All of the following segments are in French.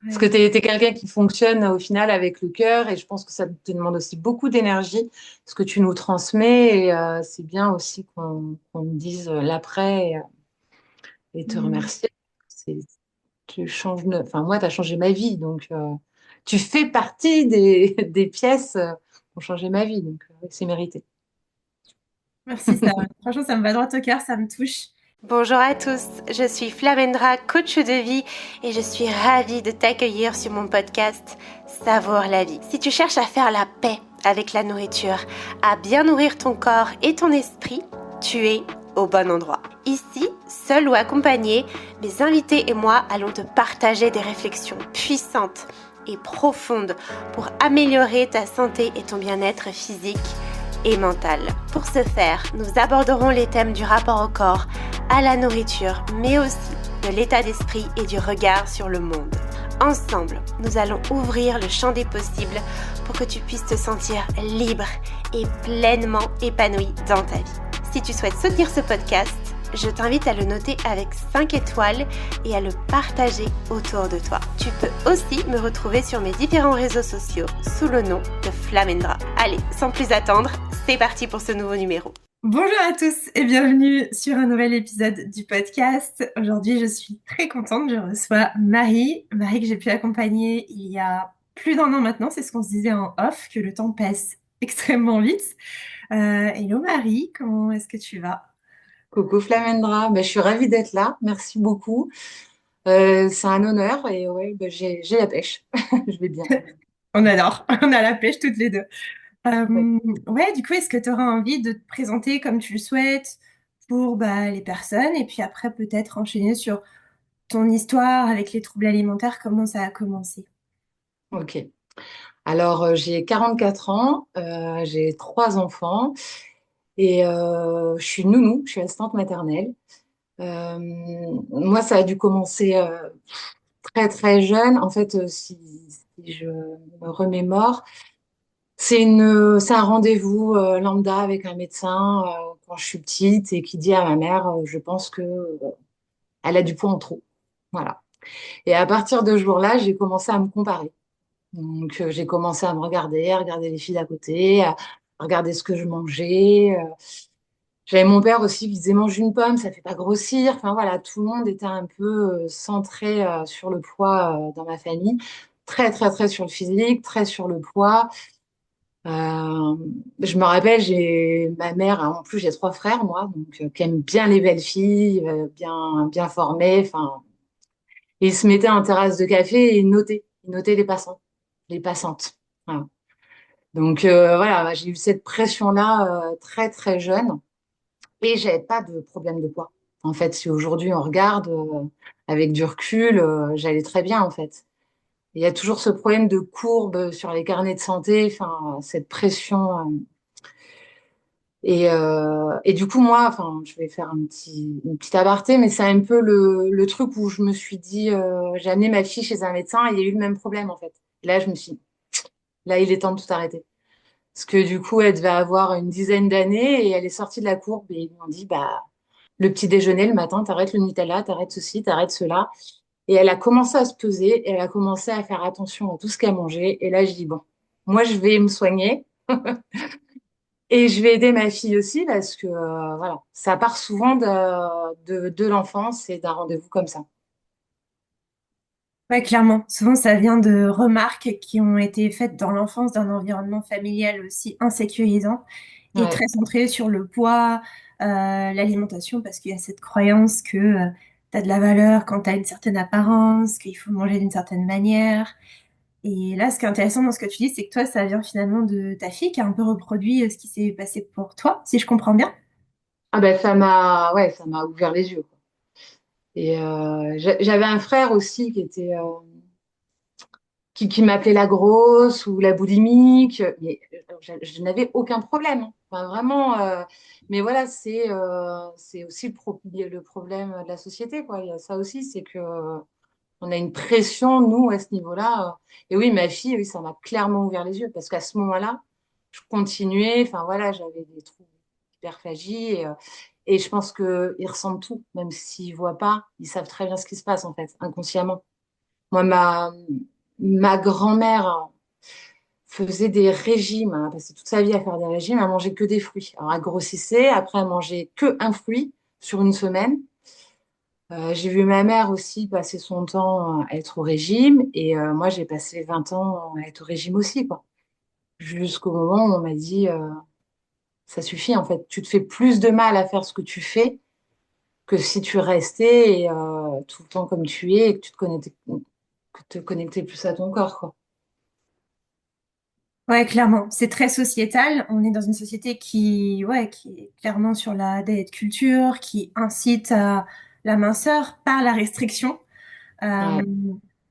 Parce que Ouais. tu es quelqu'un qui fonctionne au final avec le cœur et je pense que ça te demande aussi beaucoup d'énergie, ce que tu nous transmets et c'est bien aussi qu'on me dise l'après et te Mm. remercier. C'est, tu changes, enfin moi, tu as changé ma vie, donc tu fais partie des pièces qui ont changé ma vie, donc c'est mérité. Merci, franchement, ça me va droit au cœur, ça me touche. Bonjour à tous, je suis Flamendra, coach de vie et je suis ravie de t'accueillir sur mon podcast Savoure la vie. Si tu cherches à faire la paix avec la nourriture, à bien nourrir ton corps et ton esprit, tu es au bon endroit. Ici, seul ou accompagné, mes invités et moi allons te partager des réflexions puissantes et profondes pour améliorer ta santé et ton bien-être physique et mental. Pour ce faire, nous aborderons les thèmes du rapport au corps, à la nourriture, mais aussi de l'état d'esprit et du regard sur le monde. Ensemble, nous allons ouvrir le champ des possibles pour que tu puisses te sentir libre et pleinement épanoui dans ta vie. Si tu souhaites soutenir ce podcast, je t'invite à le noter avec 5 étoiles et à le partager autour de toi. Tu peux aussi me retrouver sur mes différents réseaux sociaux sous le nom de Flamendra. Allez, sans plus attendre, c'est parti pour ce nouveau numéro. Bonjour à tous et bienvenue sur un nouvel épisode du podcast. Aujourd'hui, je suis très contente. Je reçois Marie. Marie que j'ai pu accompagner il y a plus d'un an maintenant. C'est ce qu'on se disait en off, que le temps passe extrêmement vite. Hello Marie, comment est-ce que tu vas? Coucou Flamendra, ben, je suis ravie d'être là, merci beaucoup. C'est un honneur et ouais, ben, j'ai la pêche, je vais bien. On adore. On a la pêche toutes les deux. Ouais. Ouais, du coup, est-ce que tu auras envie de te présenter comme tu le souhaites pour bah, les personnes et puis après peut-être enchaîner sur ton histoire avec les troubles alimentaires, comment ça a commencé? Ok. Alors, j'ai 44 ans, j'ai trois enfants et je suis nounou, je suis assistante maternelle. Euh, Moi, ça a dû commencer très très jeune. En fait, si je me remémore, c'est un rendez-vous lambda avec un médecin quand je suis petite et qui dit à ma mère, je pense que elle a du poids en trop. Voilà. Et à partir de ce jour-là, j'ai commencé à me comparer. Donc, j'ai commencé à regarder les filles d'à côté, à regarder ce que je mangeais. J'avais mon père aussi qui disait mange une pomme, ça fait pas grossir. Enfin voilà, tout le monde était un peu centré sur le poids dans ma famille. Très, très, très sur le physique, très sur le poids. Euh, je me rappelle, j'ai ma mère, en plus j'ai trois frères, moi, donc qui aiment bien les belles filles, bien, bien formées. Enfin, et ils se mettaient en terrasse de café et ils notaient les passants, les passantes. Voilà. Donc voilà, j'ai eu cette pression-là très très jeune et j'avais pas de problème de poids. En fait, si aujourd'hui on regarde avec du recul, j'allais très bien en fait. Il y a toujours ce problème de courbe sur les carnets de santé, enfin cette pression. Et du coup, moi, enfin, je vais faire une petite aparté, mais c'est un peu le truc où je me suis dit, j'ai amené ma fille chez un médecin et il y a eu le même problème en fait. Et là, je me suis dit, là, il est temps de tout arrêter. Parce que du coup, elle devait avoir une dizaine d'années et elle est sortie de la courbe et ils m'ont dit, bah, le petit déjeuner le matin, t'arrêtes le Nutella, t'arrêtes ceci, t'arrêtes cela. Et elle a commencé à se peser et elle a commencé à faire attention à tout ce qu'elle mangeait. Et là, je dis, bon, moi, je vais me soigner. Et je vais aider ma fille aussi parce que voilà, ça part souvent de l'enfance et d'un rendez-vous comme ça. Ouais, clairement. Souvent, ça vient de remarques qui ont été faites dans l'enfance, d'un environnement familial aussi insécurisant et Ouais, très centré sur le poids, l'alimentation, parce qu'il y a cette croyance que tu as de la valeur quand tu as une certaine apparence, qu'il faut manger d'une certaine manière. Et là, ce qui est intéressant dans ce que tu dis, c'est que toi, ça vient finalement de ta fille qui a un peu reproduit ce qui s'est passé pour toi, si je comprends bien. ah ben ouais, ça m'a ouvert les yeux, quoi. Et j'avais un frère aussi qui était qui m'appelait la grosse ou la boulimique, mais je n'avais aucun problème, hein. Enfin, vraiment. Mais voilà, c'est aussi le problème de la société, quoi. Il y a ça aussi, c'est que on a une pression, nous, à ce niveau-là. Et oui, ma fille, oui, ça m'a clairement ouvert les yeux parce qu'à ce moment-là, je continuais. Enfin, voilà, j'avais des troubles d'hyperphagie et je pense qu'ils ressentent tout, même s'ils voient pas, ils savent très bien ce qui se passe, en fait, inconsciemment. Moi, ma grand-mère faisait des régimes, elle a passé toute sa vie à faire des régimes, elle mangeait que des fruits. Alors, elle grossissait, après, elle mangeait que un fruit sur une semaine. J'ai vu ma mère aussi passer son temps à être au régime et moi, j'ai passé 20 ans à être au régime aussi, quoi. Jusqu'au moment où on m'a dit, ça suffit, en fait, tu te fais plus de mal à faire ce que tu fais que si tu restais tout le temps comme tu es et que te connectais plus à ton corps, quoi. Ouais, clairement. C'est très sociétal. On est dans une société qui est clairement sur la diet culture, qui incite à la minceur par la restriction. Ouais, Euh,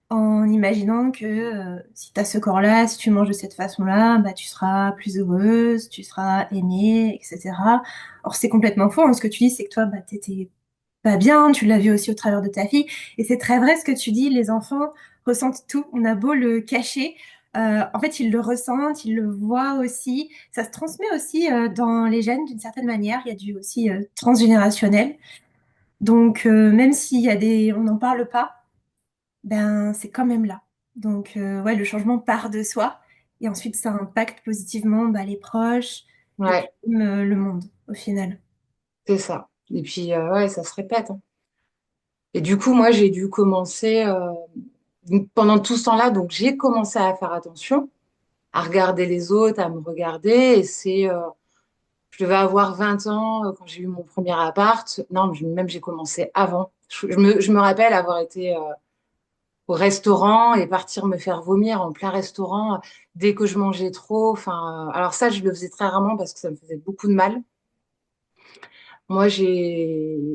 En imaginant que si tu as ce corps-là, si tu manges de cette façon-là, bah, tu seras plus heureuse, tu seras aimée, etc. Or, c'est complètement faux, hein. Ce que tu dis, c'est que toi, bah, t'étais pas bien, tu l'as vu aussi au travers de ta fille. Et c'est très vrai ce que tu dis, les enfants ressentent tout. On a beau le cacher, en fait, ils le ressentent, ils le voient aussi. Ça se transmet aussi dans les gènes d'une certaine manière. Il y a du aussi transgénérationnel. Donc, même s'il y a on n'en parle pas, ben c'est quand même là. Donc ouais, le changement part de soi et ensuite ça impacte positivement bah, les proches et puis ouais, même, le monde au final. c'est ça. Et puis, ouais, ça se répète, hein. Et du coup, moi, j'ai dû commencer, donc, pendant tout ce temps-là, donc j'ai commencé à faire attention, à regarder les autres, à me regarder. Et je devais avoir 20 ans quand j'ai eu mon premier appart. Non, même j'ai commencé avant. Je me rappelle avoir été au restaurant et partir me faire vomir en plein restaurant dès que je mangeais trop. Enfin, alors ça, je le faisais très rarement parce que ça me faisait beaucoup de mal. Moi, j'ai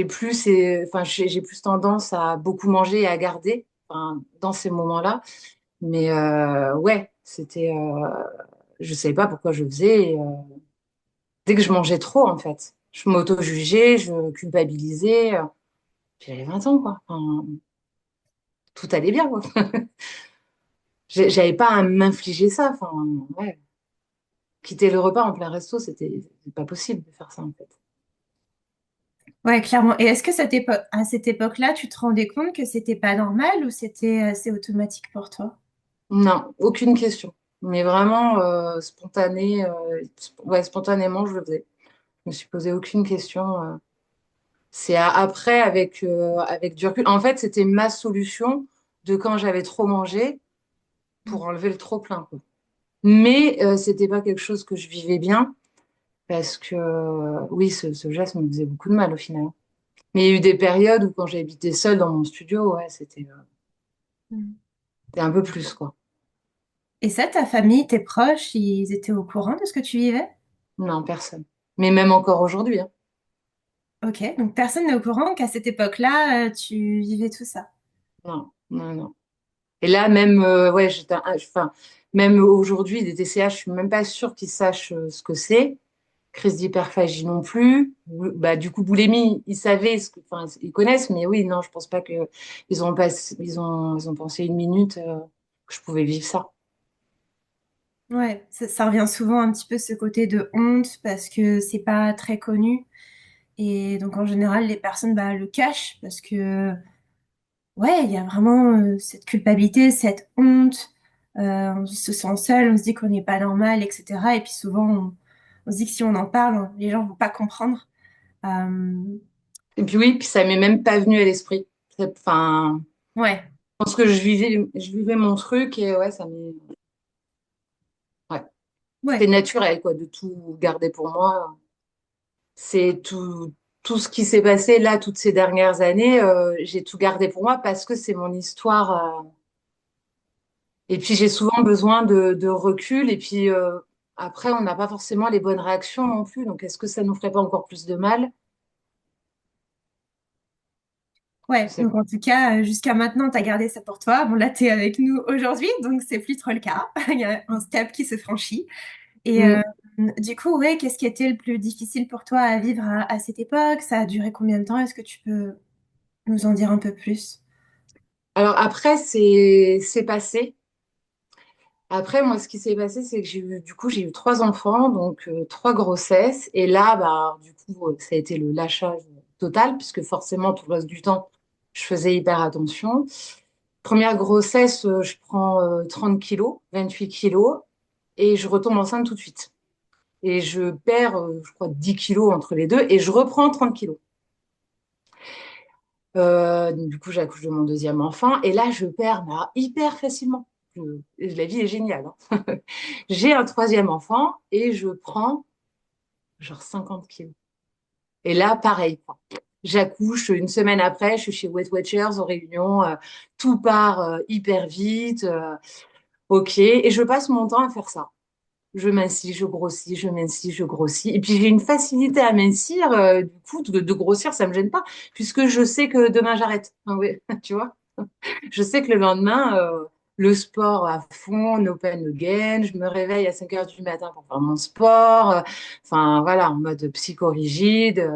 plus tendance à beaucoup manger et à garder, enfin, dans ces moments-là. Mais ouais, je savais pas pourquoi je faisais. Dès que je mangeais trop, en fait, je m'auto-jugeais, je culpabilisais. Puis j'avais 20 ans, quoi. Enfin, tout allait bien, quoi. J'avais pas à m'infliger ça. Enfin, ouais. Quitter le repas en plein resto, c'est pas possible de faire ça, en fait. Ouais, clairement. Et est-ce que à cette époque-là, tu te rendais compte que c'était pas normal ou c'était assez automatique pour toi? Non, aucune question. Mais vraiment ouais, spontanément, je le faisais. Je me suis posé aucune question. C'est après, avec du recul. En fait, c'était ma solution de quand j'avais trop mangé pour enlever le trop plein, quoi. Mais c'était pas quelque chose que je vivais bien parce que oui, ce geste me faisait beaucoup de mal au final. Mais il y a eu des périodes où quand j'habitais seule dans mon studio, ouais, Mm. c'était un peu plus, quoi. Et ça, ta famille, tes proches, ils étaient au courant de ce que tu vivais? Non, personne. Mais même encore aujourd'hui, hein. Ok, donc personne n'est au courant qu'à cette époque-là, tu vivais tout ça. Non, non, non. Et là, même, ouais, enfin, même aujourd'hui, des TCA, je suis même pas sûre qu'ils sachent ce que c'est. Crise d'hyperphagie non plus. Bah, du coup, boulimie, ils savaient enfin, ils connaissent, mais oui, non, je pense pas que ils ont pensé une minute que je pouvais vivre ça. Ouais, ça revient souvent un petit peu ce côté de honte parce que c'est pas très connu. Et donc en général, les personnes bah, le cachent parce que ouais, il y a vraiment cette culpabilité, cette honte. On se sent seul, on se dit qu'on n'est pas normal, etc. Et puis souvent, on se dit que si on en parle, les gens vont pas comprendre. Euh, Et puis oui, puis ça m'est même pas venu à l'esprit. Enfin, ouais, je pense que je vivais mon truc et ouais, ouais, c'était ouais, naturel, quoi, de tout garder pour moi. C'est tout ce qui s'est passé là, toutes ces dernières années, j'ai tout gardé pour moi parce que c'est mon histoire. Et puis j'ai souvent besoin de recul. Et puis après, on n'a pas forcément les bonnes réactions non plus. Donc est-ce que ça nous ferait pas encore plus de mal? Je ouais. sais Donc pas. en tout cas, jusqu'à maintenant, tu as gardé ça pour toi. Bon, là, tu es avec nous aujourd'hui, donc c'est plus trop le cas. Il y a un step qui se franchit. Et Mm. du coup, ouais, qu'est-ce qui était le plus difficile pour toi à vivre à cette époque? Ça a duré combien de temps? Est-ce que tu peux nous en dire un peu plus? Alors après, c'est passé. Après, moi, ce qui s'est passé, c'est que j'ai eu trois enfants, donc trois grossesses. Et là, bah, du coup, ça a été le lâchage total, puisque forcément, tout le reste du temps, je faisais hyper attention. Première grossesse, je prends 30 kilos, 28 kilos, et je retombe enceinte tout de suite. Et je perds, je crois, 10 kilos entre les deux, et je reprends 30 kilos. Du coup, j'accouche de mon deuxième enfant, et là, je perds mais, hyper facilement. La vie est géniale, hein. J'ai un troisième enfant, et je prends genre 50 kilos. Et là, pareil, quoi. J'accouche une semaine après, je suis chez Weight Watchers aux Réunions, tout part hyper vite, ok, et je passe mon temps à faire ça. Je mincis, je grossis, je mincis, je grossis. Et puis j'ai une facilité à mincir, du coup, de grossir, ça me gêne pas, puisque je sais que demain j'arrête. Ah oui, tu vois, je sais que le lendemain, le sport à fond, no pain, no gain, je me réveille à 5 heures du matin pour faire mon sport, enfin voilà, en mode psychorigide.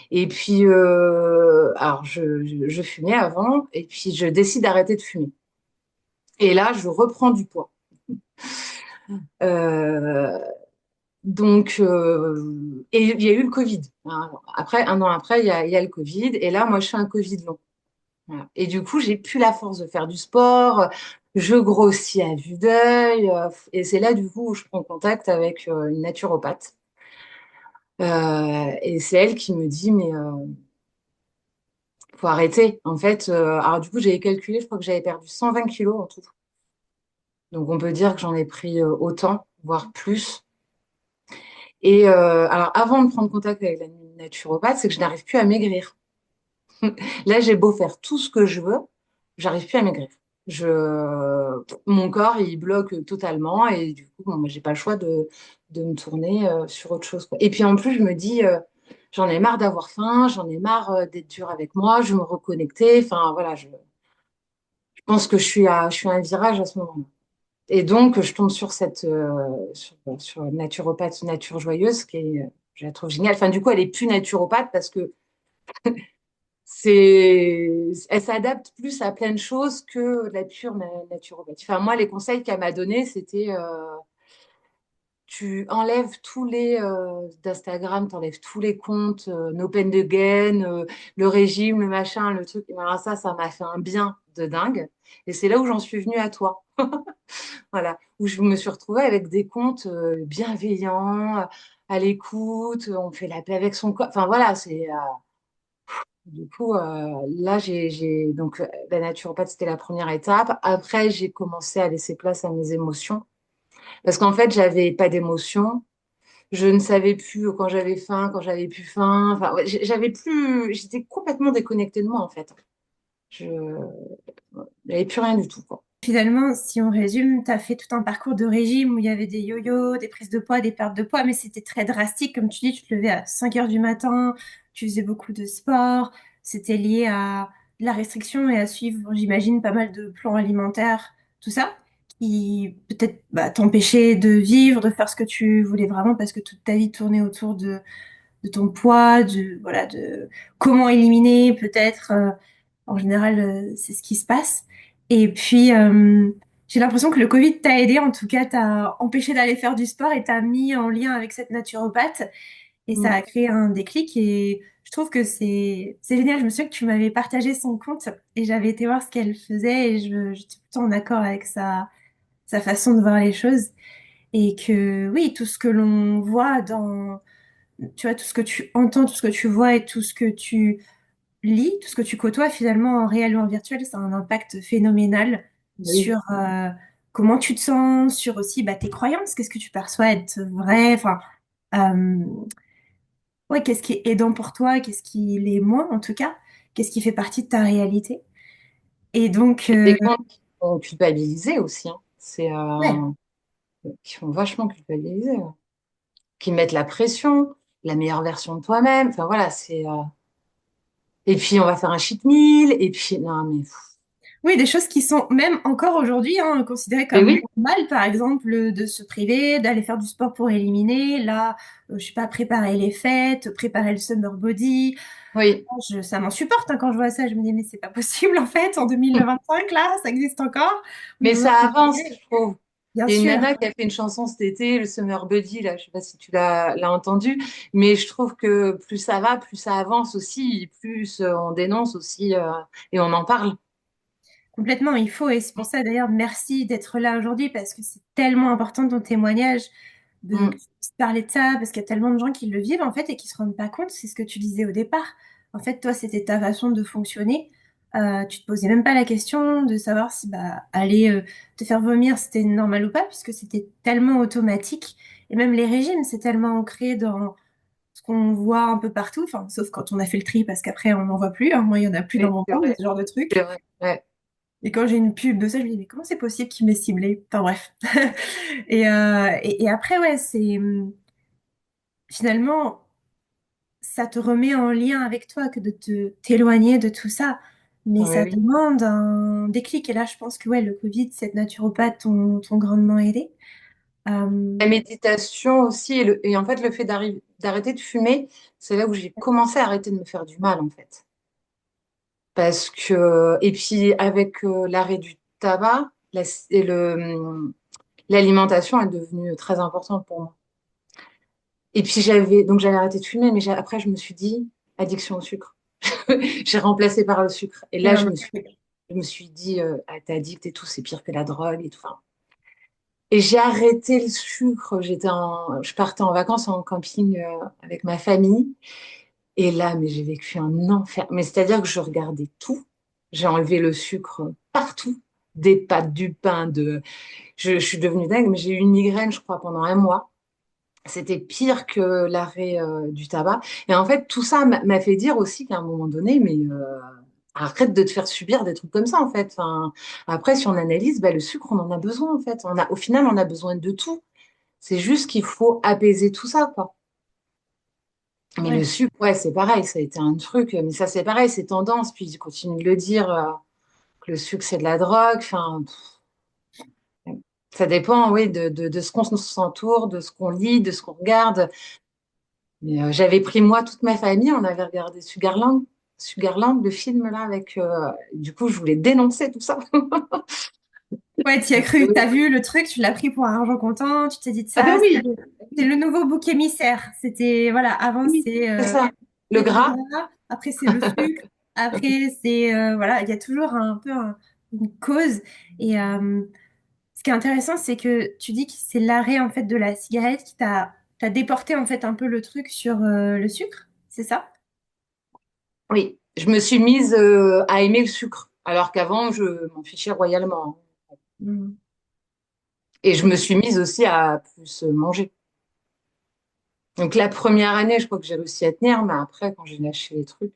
Et puis, alors, je fumais avant, et puis je décide d'arrêter de fumer. Et là, je reprends du poids. Euh, et il y a eu le Covid, hein. Après, un an après, il y a le Covid. Et là, moi, je fais un Covid long. Voilà. Et du coup, j'ai plus la force de faire du sport. Je grossis à vue d'œil. Et c'est là, du coup, où je prends contact avec une naturopathe. Et c'est elle qui me dit, mais faut arrêter. En fait, alors du coup, j'avais calculé, je crois que j'avais perdu 120 kilos en tout. Donc, on peut dire que j'en ai pris autant, voire plus. Et alors, avant de prendre contact avec la naturopathe, c'est que je n'arrive plus à maigrir. Là, j'ai beau faire tout ce que je veux, j'arrive plus à maigrir. Mon corps, il bloque totalement et du coup, bon, moi, j'ai pas le choix de me tourner sur autre chose, quoi. Et puis en plus, je me dis, j'en ai marre d'avoir faim, j'en ai marre d'être dure avec moi, je veux me reconnecter. Enfin, voilà, je pense que je suis à un virage à ce moment-là. Et donc, je tombe sur sur une naturopathe Nature Joyeuse je la trouve géniale. Enfin, du coup, elle est plus naturopathe parce que elle s'adapte plus à plein de choses que la pure naturopathie. Enfin, moi, les conseils qu'elle m'a donnés, c'était tu enlèves tous les d'Instagram, tu enlèves tous les comptes, no pain de gain, le régime, le machin, le truc. Et ben, ça m'a fait un bien de dingue. Et c'est là où j'en suis venue à toi. Voilà, où je me suis retrouvée avec des comptes bienveillants, à l'écoute, on fait la paix avec son corps. Enfin voilà, du coup, là, donc la naturopathe, c'était la première étape. Après, j'ai commencé à laisser place à mes émotions. Parce qu'en fait, j'avais pas d'émotions. Je ne savais plus quand j'avais faim, quand j'avais plus faim. Enfin, ouais, j'étais complètement déconnectée de moi, en fait. Je n'avais plus rien du tout, quoi. Finalement, si on résume, tu as fait tout un parcours de régime où il y avait des yo-yo, des prises de poids, des pertes de poids, mais c'était très drastique. Comme tu dis, tu te levais à 5 heures du matin, tu faisais beaucoup de sport, c'était lié à de la restriction et à suivre, j'imagine, pas mal de plans alimentaires, tout ça, qui peut-être t'empêchait de vivre, de faire ce que tu voulais vraiment parce que toute ta vie tournait autour de ton poids, voilà, de comment éliminer peut-être. En général, c'est ce qui se passe. Et puis, j'ai l'impression que le Covid t'a aidé, en tout cas, t'a empêché d'aller faire du sport et t'a mis en lien avec cette naturopathe. Et ça Mm. a créé un déclic. Et je trouve que c'est génial. Je me souviens que tu m'avais partagé son compte et j'avais été voir ce qu'elle faisait et j'étais plutôt en accord avec sa façon de voir les choses. Et que oui, tout ce que l'on voit tu vois, tout ce que tu entends, tout ce que tu vois et tout ce que tu lis, tout ce que tu côtoies finalement en réel ou en virtuel, ça a un impact phénoménal Oui. sur comment tu te sens, sur aussi tes croyances, qu'est-ce que tu perçois être vrai, enfin, euh, ouais, qu'est-ce qui est aidant pour toi, qu'est-ce qui l'est moins en tout cas, qu'est-ce qui fait partie de ta réalité. Et donc, Et des comptes qui font culpabiliser aussi, hein. ouais, Qui font vachement culpabiliser, hein. Qui mettent la pression, la meilleure version de toi-même. Enfin voilà, et puis on va faire un cheat meal, et puis non mais, oui, des choses qui sont même encore aujourd'hui considérées mais comme oui, normales, par exemple, de se priver, d'aller faire du sport pour éliminer, là, je sais pas, préparer les fêtes, préparer le summer body. oui. Ça m'insupporte quand je vois ça. Je me dis, mais c'est pas possible en fait, en 2025, là, ça existe encore. On Mais doit ça se avance, priver. je trouve. Bien Il y a une sûr. nana qui a fait une chanson cet été, le Summer Buddy, là, je sais pas si tu l'as entendu, mais je trouve que plus ça va, plus ça avance aussi, plus on dénonce aussi et on en parle. Complètement, il faut, et c'est pour ça d'ailleurs, merci d'être là aujourd'hui parce que c'est tellement important ton témoignage de que Mm. tu puisses parler de ça parce qu'il y a tellement de gens qui le vivent en fait et qui se rendent pas compte, c'est ce que tu disais au départ. En fait, toi, c'était ta façon de fonctionner. Tu te posais même pas la question de savoir si bah aller te faire vomir c'était normal ou pas puisque c'était tellement automatique et même les régimes c'est tellement ancré dans ce qu'on voit un peu partout, enfin sauf quand on a fait le tri parce qu'après on n'en voit plus, hein. Moi il y en a plus dans Oui, mon c'est compte de vrai, ce genre de c'est trucs. vrai. Ouais. Et quand j'ai une pub de ça, je me dis, mais comment c'est possible qu'il m'ait ciblé? Enfin bref. Et après, ouais, c'est finalement, ça te remet en lien avec toi que de te t'éloigner de tout ça. Mais Ouais, ça oui. demande un déclic. Et là, je pense que ouais, le Covid, cette naturopathe t'ont grandement aidé. Euh, La méditation aussi, et en fait, le fait d'arrêter de fumer, c'est là où j'ai commencé à arrêter de me faire du mal, en fait. Parce que, et puis, avec l'arrêt du tabac, l'alimentation est devenue très importante pour moi. Et puis, j'avais arrêté de fumer, mais après, je me suis dit, addiction au sucre. J'ai remplacé par le sucre. Et c'est là, vraiment- je me suis dit, ah, t'es addict et tout, c'est pire que la drogue et tout. Enfin, et j'ai arrêté le sucre. Je partais en vacances en camping avec ma famille. Et là, mais j'ai vécu un enfer. Mais c'est-à-dire que je regardais tout. J'ai enlevé le sucre partout. Des pâtes, du pain, je suis devenue dingue, mais j'ai eu une migraine, je crois, pendant un mois. C'était pire que l'arrêt du tabac. Et en fait, tout ça m'a fait dire aussi qu'à un moment donné, mais arrête de te faire subir des trucs comme ça, en fait. Enfin, après, si on analyse, bah, le sucre, on en a besoin, en fait. Au final, on a besoin de tout. C'est juste qu'il faut apaiser tout ça, quoi. Mais le ouais. sucre, ouais, c'est pareil, ça a été un truc. Mais ça, c'est pareil, c'est tendance. Puis ils continuent de le dire que le sucre, c'est de la drogue. Enfin, ça dépend, oui, de ce qu'on s'entoure, de ce qu'on lit, de ce qu'on regarde. Mais j'avais pris, moi, toute ma famille, on avait regardé Sugarland. Sugarland, le film, là, avec... du coup, je voulais dénoncer tout ça. Ouais, t'y as cru. T'as vu le truc, tu l'as pris pour un argent comptant. Tu t'es dit de Ah ben ça. oui, C'est le nouveau bouc émissaire. C'était, voilà, avant oui, c'est ça. Le c'est le gras. gras, après c'est le sucre, après c'est, voilà, il y a toujours un peu une cause. Et ce qui est intéressant, c'est que tu dis que c'est l'arrêt en fait de la cigarette qui t'a déporté en fait un peu le truc sur le sucre, c'est ça? Oui, je me suis mise à aimer le sucre, alors qu'avant, je m'en fichais royalement. Mm. Et je me suis mise aussi à plus manger. Donc la première année, je crois que j'ai réussi à tenir, mais après, quand j'ai lâché les trucs,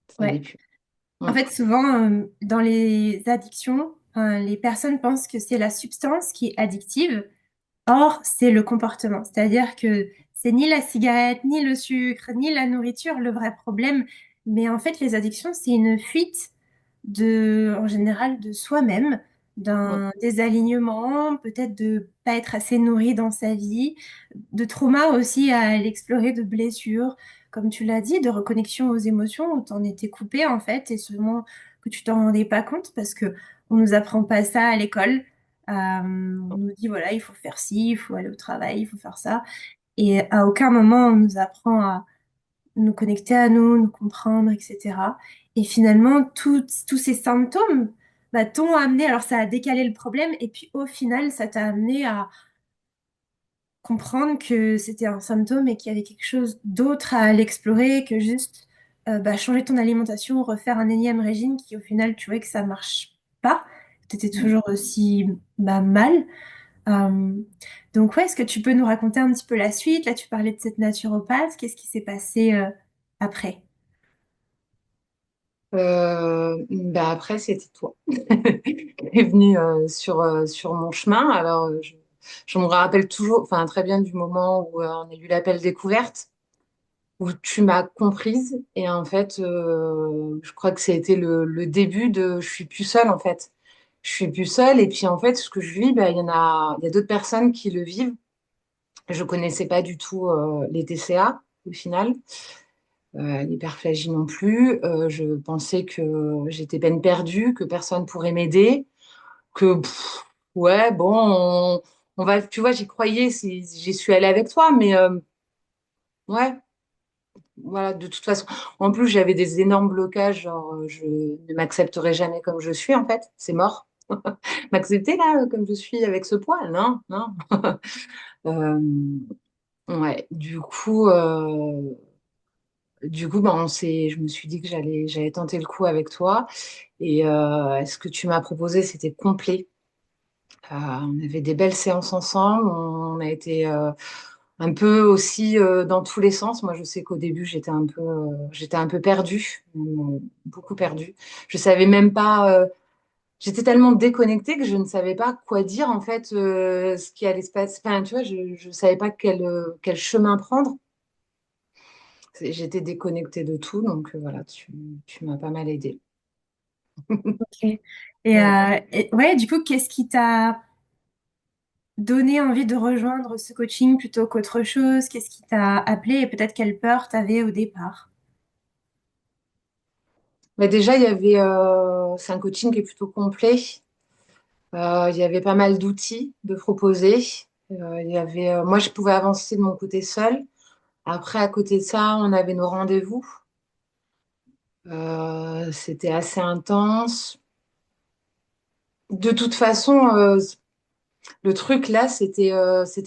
ça allait Ouais. plus. En Mm. fait, souvent, dans les addictions, les personnes pensent que c'est la substance qui est addictive. Or, c'est le comportement. C'est-à-dire que c'est ni la cigarette, ni le sucre, ni la nourriture le vrai problème. Mais en fait, les addictions, c'est une fuite en général, de soi-même, Mm. d'un désalignement, peut-être de pas être assez nourri dans sa vie, de trauma aussi à l'explorer, de blessures, comme tu l'as dit, de reconnexion aux émotions où t'en étais coupé en fait, et seulement que tu t'en rendais pas compte parce que on nous apprend pas ça à l'école. On nous dit voilà, il faut faire ci, il faut aller au travail, il faut faire ça. Et à aucun moment on nous apprend à nous connecter à nous, nous comprendre, etc. Et finalement, tous ces symptômes bah, t'ont amené, alors ça a décalé le problème, et puis au final, ça t'a amené à comprendre que c'était un symptôme et qu'il y avait quelque chose d'autre à l'explorer que juste bah, changer ton alimentation, refaire un énième régime qui au final, tu vois que ça marche pas. T'étais toujours aussi bah, mal. Euh, donc, ouais, est-ce que tu peux nous raconter un petit peu la suite? Là, tu parlais de cette naturopathe. Qu'est-ce qui s'est passé après? Bah après, c'était toi qui est venu sur mon chemin. Alors, je me rappelle toujours, enfin, très bien du moment où on a eu l'appel découverte, où tu m'as comprise. Et en fait, je crois que c'était le début de je suis plus seule, en fait. Je suis plus seule. Et puis, en fait, ce que je vis, bah, il y a d'autres personnes qui le vivent. Je connaissais pas du tout les TCA, au final. L'hyperphagie non plus. Je pensais que j'étais peine perdue, que personne pourrait m'aider, que ouais, bon, on va, tu vois, j'y croyais, j'y suis allée avec toi, mais ouais. voilà, de toute façon. En plus, j'avais des énormes blocages, genre, je ne m'accepterai jamais comme je suis, en fait. C'est mort. M'accepter, là, comme je suis, avec ce poids? Non, non. Euh, ouais, du coup, ben, je me suis dit que j'allais tenter le coup avec toi. Et ce que tu m'as proposé, c'était complet. On avait des belles séances ensemble. On a été un peu aussi dans tous les sens. Moi, je sais qu'au début, j'étais un peu perdue, même, beaucoup perdue. Je savais même pas. J'étais tellement déconnectée que je ne savais pas quoi dire en fait, ce qui allait se passer. Enfin, tu vois, je savais pas quel chemin prendre. J'étais déconnectée de tout, donc voilà, tu m'as pas mal aidée. Ok. Ouais. Ouais, du coup, qu'est-ce qui t'a donné envie de rejoindre ce coaching plutôt qu'autre chose? Qu'est-ce qui t'a appelé et peut-être quelle peur t'avais au départ? Mais déjà, c'est un coaching qui est plutôt complet. Il y avait pas mal d'outils de proposer. Moi, je pouvais avancer de mon côté seule. Après, à côté de ça, on avait nos rendez-vous. C'était assez intense. De toute façon, le truc là, c'était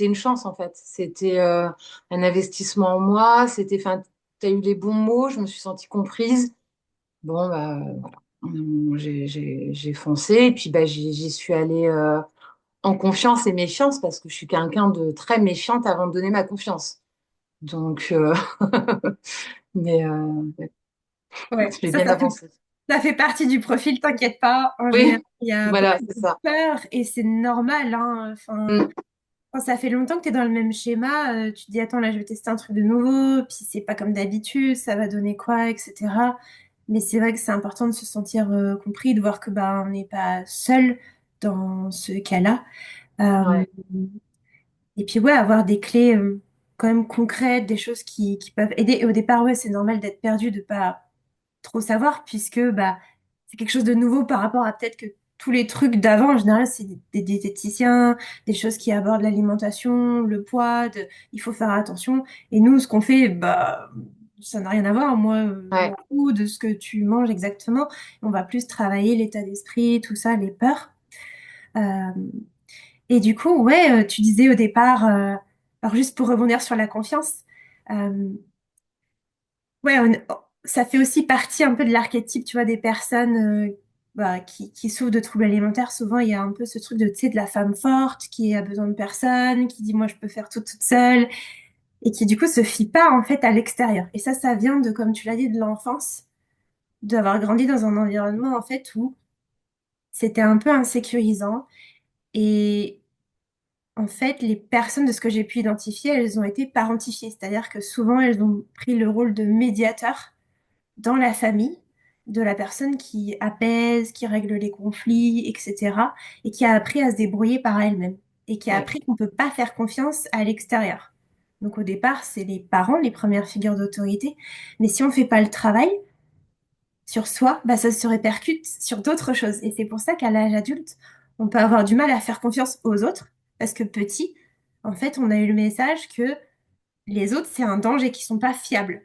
une chance en fait. C'était un investissement en moi. Enfin, t'as eu les bons mots. Je me suis sentie comprise. Bon, bah voilà. J'ai foncé et puis bah, j'y suis allée en confiance et méfiance parce que je suis quelqu'un de très méfiante avant de donner ma confiance. Donc, mais ouais, Ouais, j'ai bien avancé. ça fait partie du profil, t'inquiète pas. En général, Oui, il y a voilà, beaucoup c'est de ça. peur et c'est normal, hein. Enfin, Mm, quand ça fait longtemps que tu es dans le même schéma, tu te dis, attends, là, je vais tester un truc de nouveau, puis c'est pas comme d'habitude, ça va donner quoi, etc. Mais c'est vrai que c'est important de se sentir compris, de voir que bah, on n'est pas seul dans ce cas-là. Euh, ouais, et puis, ouais, avoir des clés quand même concrètes, des choses qui peuvent aider. Et au départ, ouais, c'est normal d'être perdu, de pas trop savoir, puisque bah, c'est quelque chose de nouveau par rapport à peut-être que tous les trucs d'avant, en général, c'est des diététiciens, des choses qui abordent l'alimentation, le poids, il faut faire attention. Et nous, ce qu'on fait, bah, ça n'a rien à voir. Moi, je m'en ouais. fous de ce que tu manges exactement. On va plus travailler l'état d'esprit, tout ça, les peurs. Euh, et du coup, ouais, tu disais au départ, alors juste pour rebondir sur la confiance, euh, ouais, ça fait aussi partie un peu de l'archétype, tu vois, des personnes bah, qui souffrent de troubles alimentaires. Souvent, il y a un peu ce truc de, tu sais, de la femme forte qui a besoin de personne, qui dit, moi, je peux faire tout toute seule, et qui, du coup, se fie pas, en fait, à l'extérieur. Et ça vient de, comme tu l'as dit, de l'enfance, d'avoir grandi dans un environnement, en fait, où c'était un peu insécurisant. Et en fait, les personnes, de ce que j'ai pu identifier, elles ont été parentifiées. C'est-à-dire que souvent, elles ont pris le rôle de médiateur dans la famille de la personne qui apaise, qui règle les conflits, etc. et qui a appris à se débrouiller par elle-même et qui a Ouais. appris qu'on ne peut pas faire confiance à l'extérieur. Donc au départ, c'est les parents, les premières figures d'autorité. Mais si on ne fait pas le travail sur soi, bah, ça se répercute sur d'autres choses. Et c'est pour ça qu'à l'âge adulte, on peut avoir du mal à faire confiance aux autres parce que petit, en fait, on a eu le message que les autres, c'est un danger, qui sont pas fiables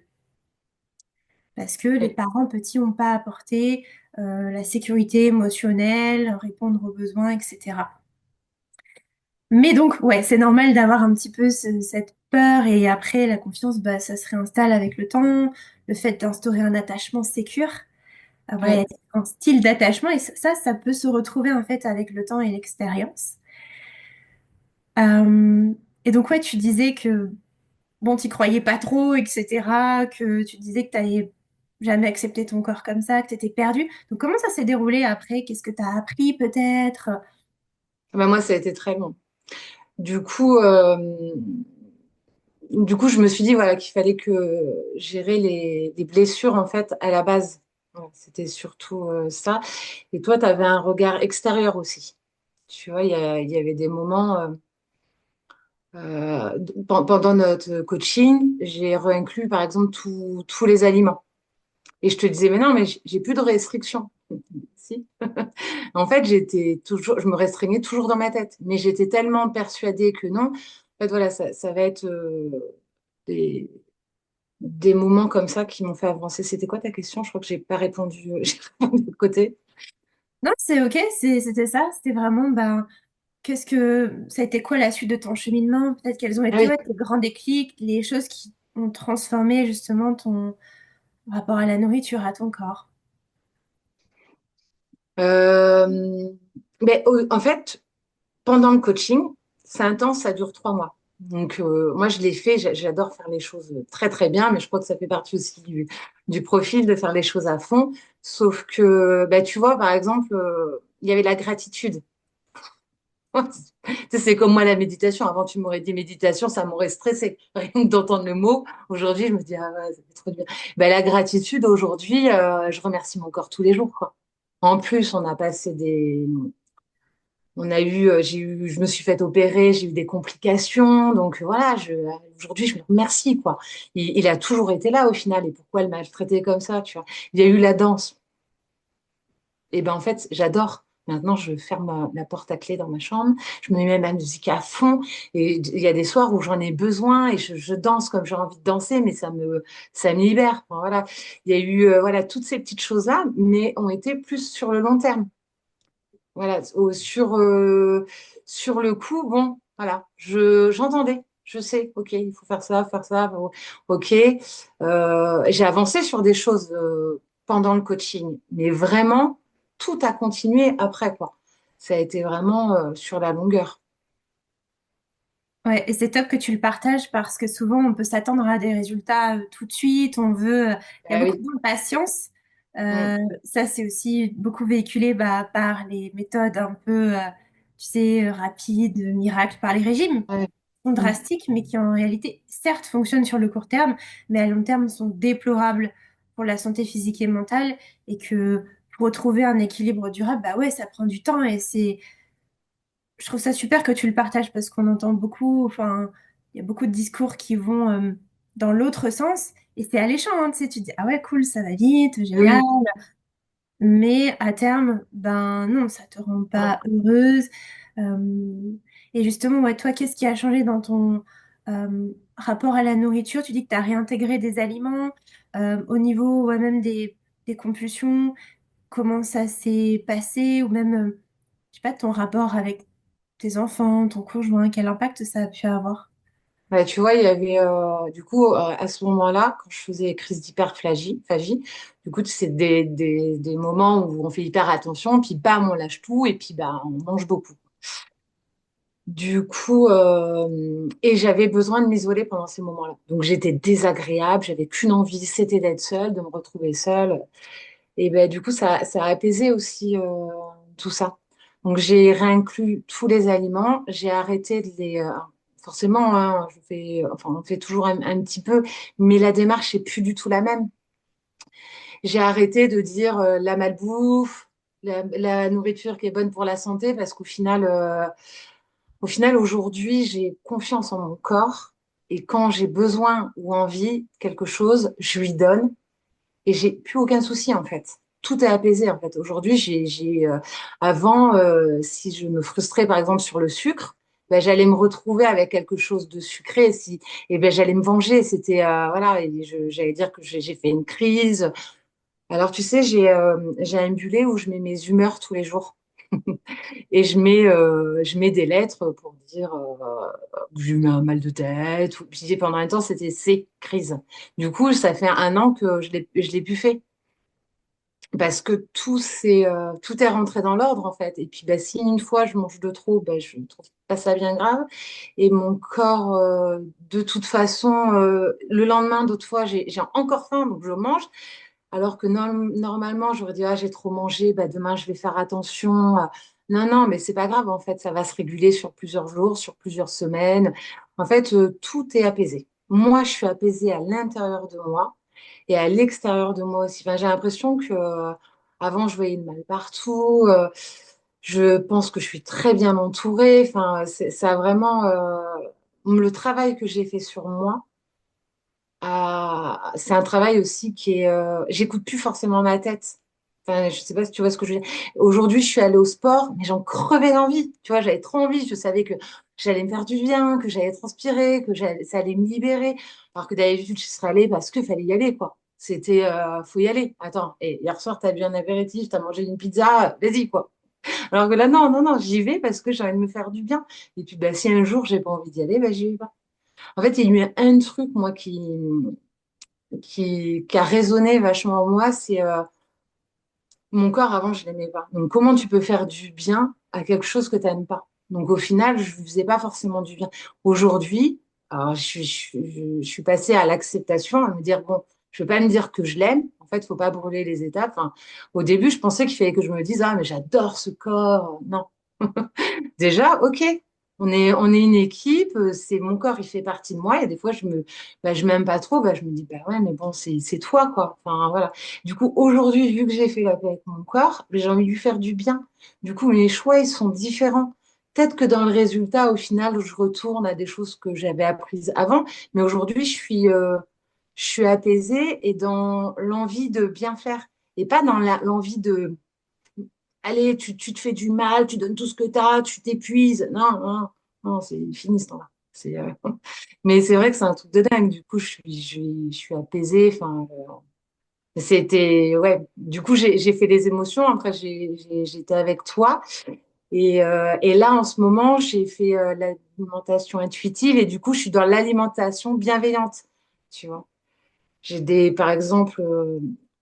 parce que les Ouais. parents petits n'ont pas apporté la sécurité émotionnelle, répondre aux besoins, etc. Mais donc, ouais, c'est normal d'avoir un petit peu cette peur et après, la confiance, bah, ça se réinstalle avec le temps, le fait d'instaurer un attachement sécure. Voilà, il y a Ouais. un style d'attachement et ça peut se retrouver en fait avec le temps et l'expérience. Euh, et donc, ouais, tu disais que bon, t'y croyais pas trop, etc., que tu disais que t'avais jamais accepté ton corps comme ça, que t'étais perdue. Donc, comment ça s'est déroulé après? Qu'est-ce que t'as appris peut-être? Bah, moi, ça a été très long. Du coup, je me suis dit voilà, qu'il fallait que gérer les blessures en fait à la base. Voilà, c'était surtout ça. Et toi, tu avais un regard extérieur aussi. Tu vois, il y avait des moments pendant notre coaching, j'ai réinclus par exemple tous les aliments. Et je te disais, mais non, mais j'ai plus de restrictions. Si. En fait, je me restreignais toujours dans ma tête. Mais j'étais tellement persuadée que non. En fait, voilà, ça va être des, des moments comme ça qui m'ont fait avancer. C'était quoi ta question? Je crois que j'ai pas répondu, j'ai répondu de l'autre côté. Non, c'est ok, c'était ça. C'était vraiment, ben, ça a été quoi la suite de ton cheminement? Peut-être quels ont Ah été oui. ouais, tes grands déclics, les choses qui ont transformé justement ton rapport à la nourriture, à ton corps. Euh, mais en fait, pendant le coaching, c'est intense, ça dure 3 mois. Donc, moi, je l'ai fait, j'adore faire les choses très, très bien, mais je crois que ça fait partie aussi du profil de faire les choses à fond. Sauf que, bah, tu vois, par exemple, il y avait la gratitude. Tu sais, c'est comme moi la méditation. Avant, tu m'aurais dit méditation, ça m'aurait stressé. Rien que d'entendre le mot. Aujourd'hui, je me dis, ah ouais, ça fait trop de bien. Ben, la gratitude, aujourd'hui, je remercie mon corps tous les jours, quoi. En plus, on a passé on a eu, je me suis fait opérer, j'ai eu des complications. Donc voilà, aujourd'hui, je me remercie, quoi. Il a toujours été là au final. Et pourquoi elle m'a traité comme ça, tu vois? Il y a eu la danse. Et ben en fait, j'adore. Maintenant, je ferme la porte à clé dans ma chambre, je me mets ma musique à fond. Et il y a des soirs où j'en ai besoin et je danse comme j'ai envie de danser, mais ça me libère. Enfin, voilà. Il y a eu voilà toutes ces petites choses-là, mais ont été plus sur le long terme. Voilà, sur le coup, bon, voilà, j'entendais, je sais, ok, il faut faire ça, bon, ok. J'ai avancé sur des choses pendant le coaching, mais vraiment, tout a continué après, quoi. Ça a été vraiment sur la longueur. Ouais, et c'est top que tu le partages parce que souvent on peut s'attendre à des résultats tout de suite, il y a Ah beaucoup oui. d'impatience. Mm. Ça, c'est aussi beaucoup véhiculé bah, par les méthodes un peu, tu sais, rapides, miracles, par les régimes Ouais. qui sont Mm. drastiques, mais qui en réalité, certes, fonctionnent sur le court terme, mais à long terme sont déplorables pour la santé physique et mentale, et que pour retrouver un équilibre durable, bah ouais, ça prend du temps et je trouve ça super que tu le partages parce qu'on entend beaucoup, enfin, il y a beaucoup de discours qui vont dans l'autre sens et c'est alléchant, hein, tu sais, tu te dis, ah ouais, cool, ça va vite, génial, Oui. mais à terme, ben non, ça te rend Non. pas heureuse. Euh, et justement, ouais, toi, qu'est-ce qui a changé dans ton rapport à la nourriture? Tu dis que tu as réintégré des aliments au niveau ouais, même des compulsions, comment ça s'est passé ou même, je sais pas, ton rapport avec tes enfants, ton conjoint, quel impact ça a pu avoir? Bah, tu vois, il y avait du coup à ce moment-là, quand je faisais crise d'hyperphagie, du coup, c'est des moments où on fait hyper attention, puis bam, on lâche tout, et puis bah, on mange beaucoup. Du coup, et j'avais besoin de m'isoler pendant ces moments-là. Donc j'étais désagréable, j'avais qu'une envie, c'était d'être seule, de me retrouver seule. Et ben du coup, ça a apaisé aussi tout ça. Donc j'ai réinclus tous les aliments, j'ai arrêté de les. Forcément, hein, enfin, on fait toujours un petit peu, mais la démarche est plus du tout la même. J'ai arrêté de dire la malbouffe, la nourriture qui est bonne pour la santé, parce au final, aujourd'hui, j'ai confiance en mon corps et quand j'ai besoin ou envie de quelque chose, je lui donne et j'ai plus aucun souci en fait. Tout est apaisé en fait. Aujourd'hui, avant, si je me frustrais par exemple sur le sucre, ben, j'allais me retrouver avec quelque chose de sucré, et ben j'allais me venger. C'était voilà, et j'allais dire que j'ai fait une crise. Alors tu sais, j'ai un bullet où je mets mes humeurs tous les jours. Et je mets des lettres pour dire que j'ai eu un mal de tête. Puis pendant un temps, c'était ces crises. Du coup, ça fait 1 an que je l'ai plus fait. Parce que tout est rentré dans l'ordre, en fait. Et puis, bah, si une fois je mange de trop, bah, je ne trouve pas ça bien grave. Et mon corps, de toute façon, le lendemain, d'autres fois, j'ai encore faim, donc je mange. Alors que normalement, j'aurais dit, ah, j'ai trop mangé, bah, demain, je vais faire attention. Non, non, mais c'est pas grave, en fait, ça va se réguler sur plusieurs jours, sur plusieurs semaines. En fait, tout est apaisé. Moi, je suis apaisée à l'intérieur de moi et à l'extérieur de moi aussi. Enfin, j'ai l'impression que avant, je voyais le mal partout. Je pense que je suis très bien entourée. Enfin, ça a vraiment le travail que j'ai fait sur moi. C'est un travail aussi qui est. J'écoute plus forcément ma tête. Enfin, je sais pas si tu vois ce que je veux dire. Aujourd'hui, je suis allée au sport, mais j'en crevais d'envie. Tu vois, j'avais trop envie. Je savais que j'allais me faire du bien, que j'allais transpirer, ça allait me libérer. Alors que d'habitude, je serais allée parce qu'il fallait y aller, quoi. C'était, faut y aller. Attends, et hier soir, t'as bu un apéritif, t'as mangé une pizza, vas-y, quoi. Alors que là, non, non, non, j'y vais parce que j'ai envie de me faire du bien. Et puis, bah, si un jour, j'ai pas envie d'y aller, bah, j'y vais pas. En fait, il y a eu un truc, moi, qui a résonné vachement en moi, c'est mon corps, avant, je l'aimais pas. Donc, comment tu peux faire du bien à quelque chose que tu n'aimes pas? Donc, au final, je ne faisais pas forcément du bien. Aujourd'hui, alors, je suis passée à l'acceptation, à me dire, bon, je ne vais pas me dire que je l'aime. En fait, il ne faut pas brûler les étapes. Enfin, au début, je pensais qu'il fallait que je me dise, ah, mais j'adore ce corps. Non. Déjà, ok, on est une équipe, c'est mon corps, il fait partie de moi. Et des fois, je m'aime pas trop, bah, je me dis, bah ouais, mais bon, c'est toi, quoi. Enfin, voilà. Du coup, aujourd'hui, vu que j'ai fait la paix avec mon corps, j'ai envie de lui faire du bien. Du coup, mes choix, ils sont différents. Peut-être que dans le résultat, au final, je retourne à des choses que j'avais apprises avant, mais aujourd'hui, je suis apaisée et dans l'envie de bien faire et pas dans l'envie de allez, tu te fais du mal, tu donnes tout ce que tu as, tu t'épuises. Non, non, non, c'est fini ce temps-là. Mais c'est vrai que c'est un truc de dingue. Du coup, je suis apaisée. Enfin, c'était, ouais. Du coup, j'ai fait des émotions. Après, j'étais avec toi. Et là, en ce moment, j'ai fait l'alimentation intuitive. Et du coup, je suis dans l'alimentation bienveillante. Tu vois. Par exemple,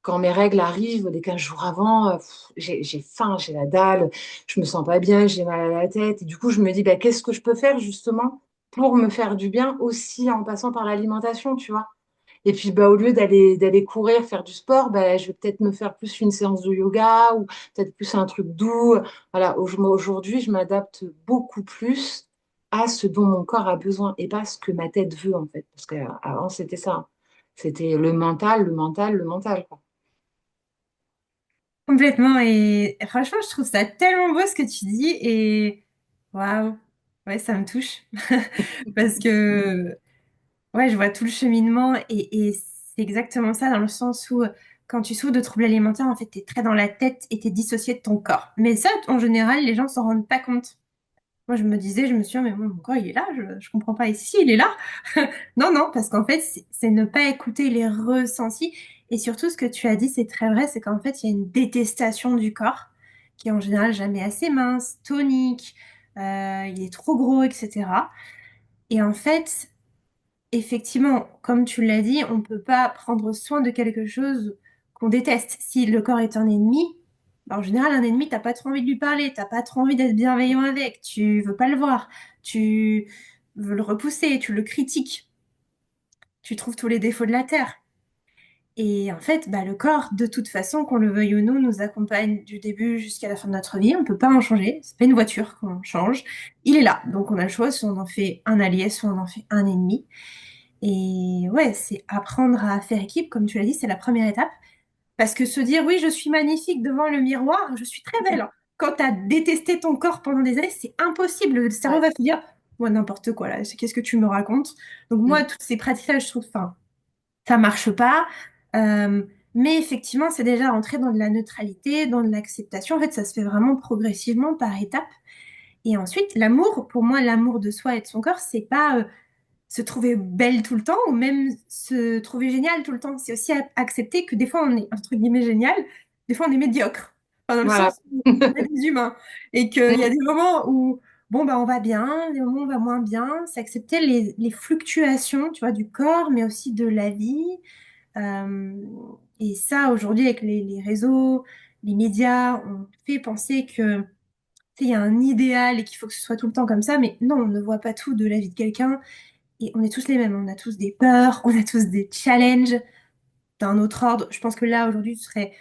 quand mes règles arrivent, les 15 jours avant, j'ai faim, j'ai la dalle, je me sens pas bien, j'ai mal à la tête. Et du coup, je me dis, bah, qu'est-ce que je peux faire justement pour me faire du bien aussi en passant par l'alimentation, tu vois? Et puis, bah, au lieu d'aller courir, faire du sport, bah, je vais peut-être me faire plus une séance de yoga ou peut-être plus un truc doux. Voilà, aujourd'hui, je m'adapte beaucoup plus à ce dont mon corps a besoin et pas ce que ma tête veut, en fait. Parce qu'avant, c'était ça, hein. C'était le mental, le mental, le mental, quoi. Complètement. Et franchement, je trouve ça tellement beau ce que tu dis. Et waouh, ouais, ça me touche. Parce que, ouais, je vois tout le cheminement. Et c'est exactement ça, dans le sens où quand tu souffres de troubles alimentaires, en fait, t'es très dans la tête et t'es dissocié de ton corps. Mais ça, en général, les gens s'en rendent pas compte. Moi, je me disais, je me suis dit, mais mon corps, il est là, je comprends pas. Et si, il est là. Non, non, parce qu'en fait, c'est ne pas écouter les ressentis. Et surtout, ce que tu as dit, c'est très vrai, c'est qu'en fait, il y a une détestation du corps, qui est en général jamais assez mince, tonique, il est trop gros, etc. Et en fait, effectivement, comme tu l'as dit, on ne peut pas prendre soin de quelque chose qu'on déteste. Si le corps est un ennemi, bah, en général, un ennemi, t'as pas trop envie de lui parler, t'as pas trop envie d'être bienveillant avec, tu veux pas le voir, tu veux le repousser, tu le critiques, tu trouves tous les défauts de la terre. Et en fait, bah, le corps, de toute façon, qu'on le veuille ou non, nous accompagne du début jusqu'à la fin de notre vie. On peut pas en changer. C'est pas une voiture qu'on change. Il est là. Donc on a le choix, soit on en fait un allié, soit on en fait un ennemi. Et ouais, c'est apprendre à faire équipe, comme tu l'as dit, c'est la première étape. Parce que se dire, oui, je suis magnifique devant le miroir, je suis très belle. Quand tu as détesté ton corps pendant des années, c'est impossible. Le cerveau Ouais. va se dire, moi, n'importe quoi, là, qu'est-ce que tu me racontes? Donc, moi, Mm. toutes ces pratiques-là, je trouve, enfin, ça marche pas. Euh, mais effectivement, c'est déjà rentrer dans de la neutralité, dans de l'acceptation. En fait, ça se fait vraiment progressivement par étapes. Et ensuite, l'amour, pour moi, l'amour de soi et de son corps, c'est pas se trouver belle tout le temps ou même se trouver génial tout le temps. C'est aussi accepter que des fois on est entre guillemets génial, des fois on est médiocre. Enfin, dans le Voilà. sens où on est des humains et qu'il y a des moments où bon bah on va bien, des moments où on va moins bien. C'est accepter les fluctuations, tu vois, du corps, mais aussi de la vie. Euh, et ça aujourd'hui avec les réseaux, les médias, on fait penser que tu sais, il y a un idéal et qu'il faut que ce soit tout le temps comme ça, mais non, on ne voit pas tout de la vie de quelqu'un. Et on est tous les mêmes, on a tous des peurs, on a tous des challenges d'un autre ordre. Je pense que là, aujourd'hui, tu serais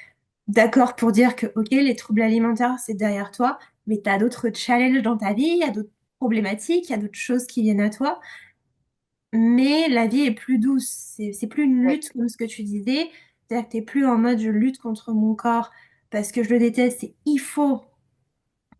d'accord pour dire que, ok, les troubles alimentaires, c'est derrière toi, mais tu as d'autres challenges dans ta vie, il y a d'autres problématiques, il y a d'autres choses qui viennent à toi. Mais la vie est plus douce, c'est plus une Ouais. lutte comme ce que tu disais, c'est-à-dire que tu plus en mode je lutte contre mon corps parce que je le déteste, c'est il faut,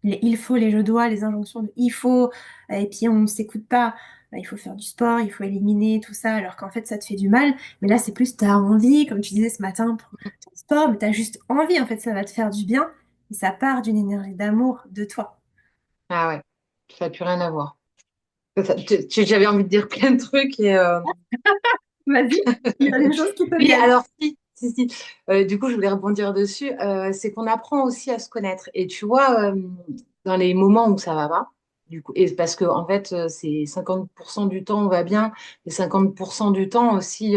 les je dois, les injonctions de il faut, et puis on ne s'écoute pas. il faut faire du sport, il faut éliminer tout ça, alors qu'en fait, ça te fait du mal. Mais là, c'est plus, tu as envie, comme tu disais ce matin, pour ton sport, mais tu as juste envie, en fait, ça va te faire du bien. Et ça part d'une énergie d'amour de toi. Ah ouais, ça n'a plus rien à voir. J'avais envie de dire plein de trucs et Vas-y, il y a des choses qui te oui, viennent. alors si. Du coup, je voulais rebondir dessus. C'est qu'on apprend aussi à se connaître. Et tu vois, dans les moments où ça va pas, du coup, et parce que en fait, c'est 50% du temps on va bien, et 50% du temps aussi,